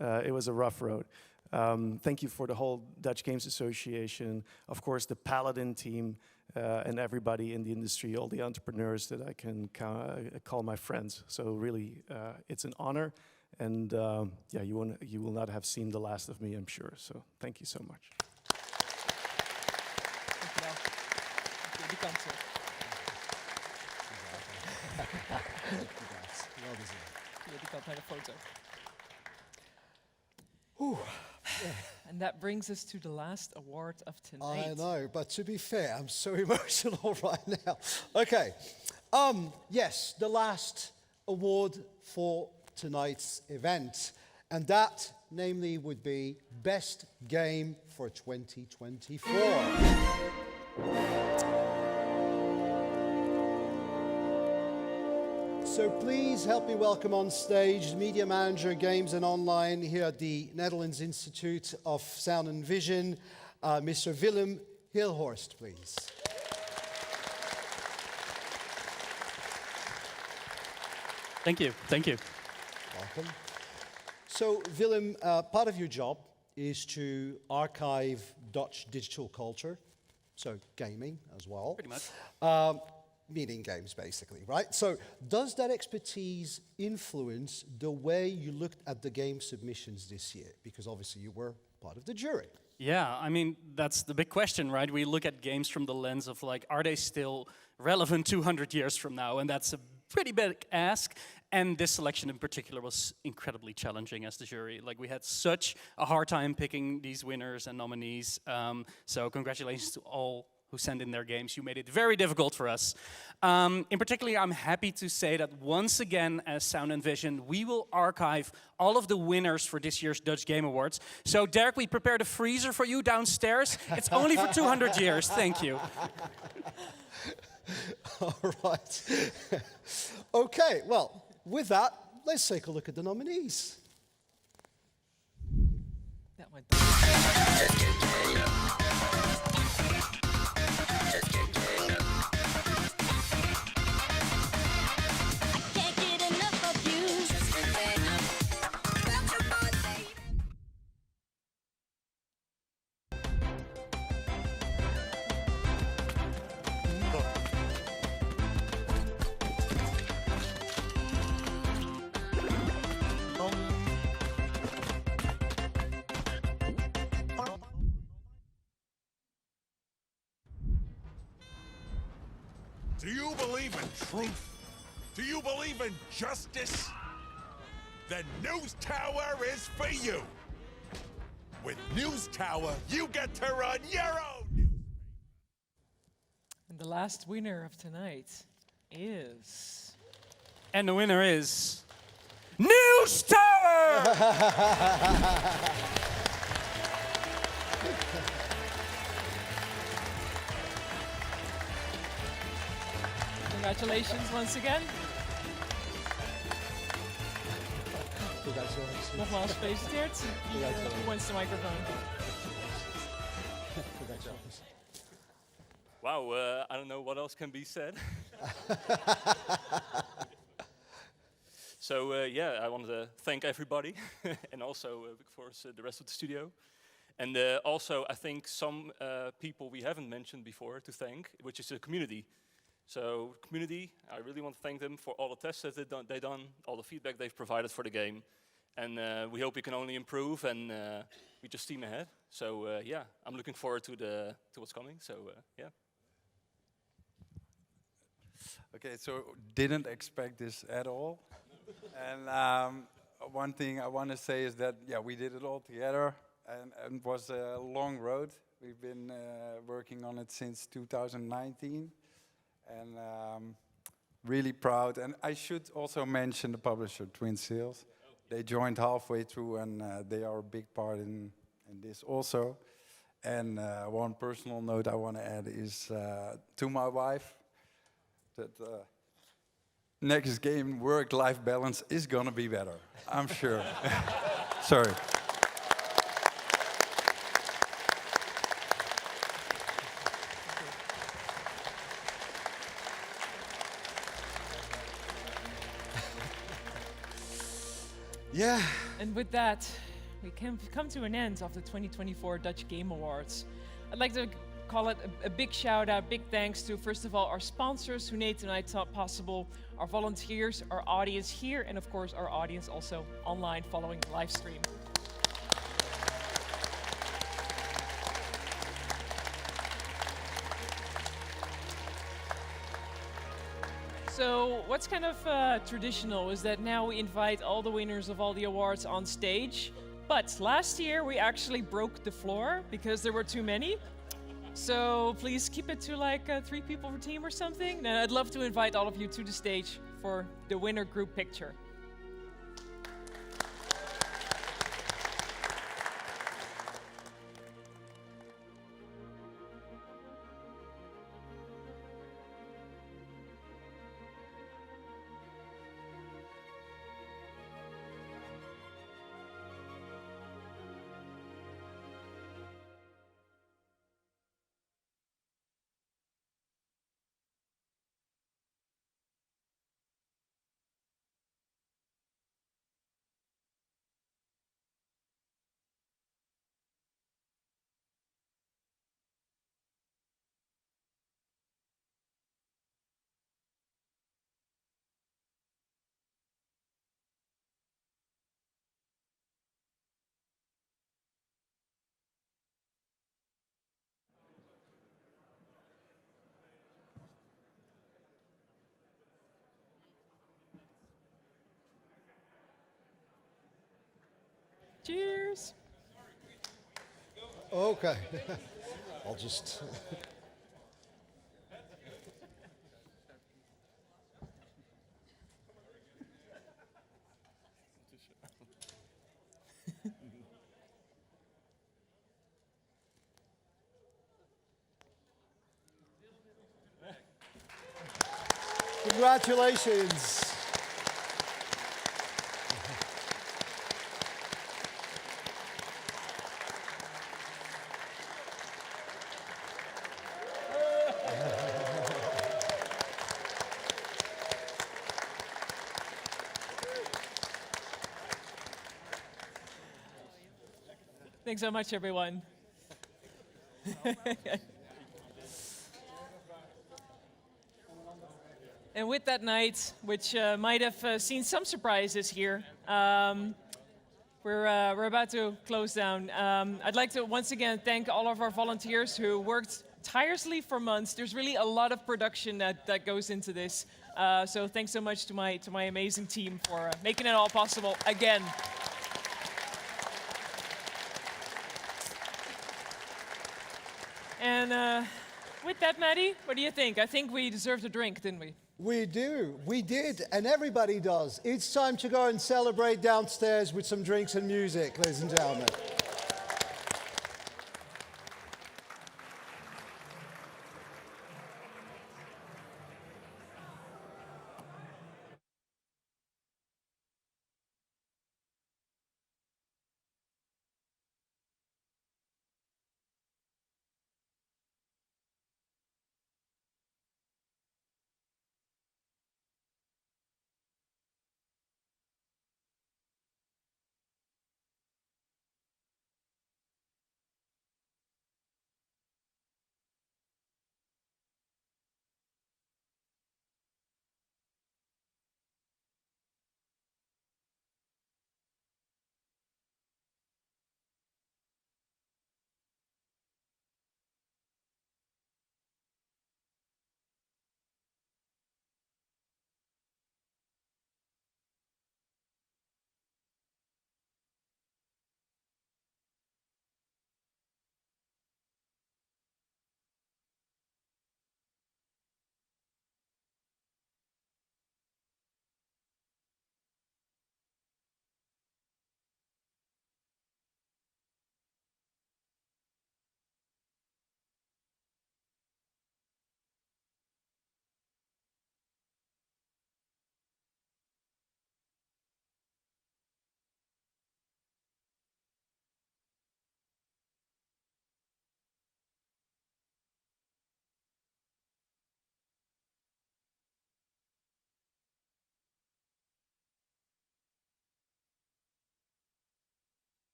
It was a rough road. Thank you for the whole Dutch Games Association, of course the Paladin team, and everybody in the industry, all the entrepreneurs that I can call my friends. So really, it's an honor, and yeah, you will not have seen the last of me, I'm sure. So thank you so much. Die kant op. Via die kant naar de foto. And that brings us to the last award of tonight. I know, but to be fair, I'm so emotional right now. Okay, yes, the last award for tonight's event, and that, namely, would be Best Game for 2024. So please help me welcome on stage Media Manager Games and Online here at the Netherlands Institute of Sound and Vision, Mr. Willem Hilhorst, please. Thank you, thank you. Welcome. So Willem, part of your job is to archive Dutch digital culture, so gaming as well. Pretty much. Meaning games, basically, right? So does that expertise influence the way you looked at the game submissions this year? Because obviously you were part of the jury. Yeah, I mean, that's the big question, right? We look at games from the lens of like, are they still relevant 200 years from now? And that's a pretty big ask. And this selection in particular was incredibly challenging as the jury. Like, we had such a hard time picking these winners and nominees. So congratulations to all who sent in their games. You made it very difficult for us. In particular, I'm happy to say that once again, as Sound and Vision, we will archive all of the winners for this year's Dutch Game Awards. So Dirk, we prepared a freezer for you downstairs. It's only for 200 years. Thank you. All right. Okay, well, with that, let's take a look at the nominees. That went Do you believe in truth? Do you believe in justice? The News Tower is for you. With News Tower, you get to run your own news. And the last winner of tonight is... And the winner is... News Tower! Congratulations once again. Congratulations. Nogmaals gefeliciteerd. Who wants the microphone? Congratulations. Wow, I don't know what else can be said. So yeah, I want to thank everybody, and also, of course, the rest of the studio. And also, I think some people we haven't mentioned before to thank, which is the community. So, community, I really want to thank them for all the tests that they've done, all the feedback they've provided for the game. And we hope we can only improve, and we just steam ahead. So yeah, I'm looking forward to what's coming. So yeah. Okay, so didn't expect this at all. And one thing I want to say is that, yeah, we did it all together, and it was a long road. We've been working on it since 2019. And really proud. And I should also mention the publisher, Twin Sales. They joined halfway through, and they are a big part in this also. And one personal note I want to add is to my wife, that next game, work-life balance is going to be better, I'm sure. Sorry. Yeah. And with that, we can come to an end of the 2024 Dutch Game Awards. I'd like to call it a big shout out, big thanks to, first of all, our sponsors who made tonight possible, our volunteers, our audience here, and of course our audience also online following the live stream. So what's kind of traditional is that now we invite all the winners of all the awards on stage. But last year we actually broke the floor because there were too many. So please keep it to like 3 people per team or something. And I'd love to invite all of you to the stage for the winner group picture. Cheers. Okay. I'll just... Congratulations. Thanks so much, everyone. And with that night, which might have seen some surprises here, we're about to close down. I'd like to once again thank all of our volunteers who worked tirelessly for months. There's really a lot of production that goes into this. So thanks so much to my amazing team for making it all possible again. And with that, Maddie, what do you think? I think we deserved a drink, didn't we? We do. We did, and everybody does. It's time to go and celebrate downstairs with some drinks and music, ladies and gentlemen.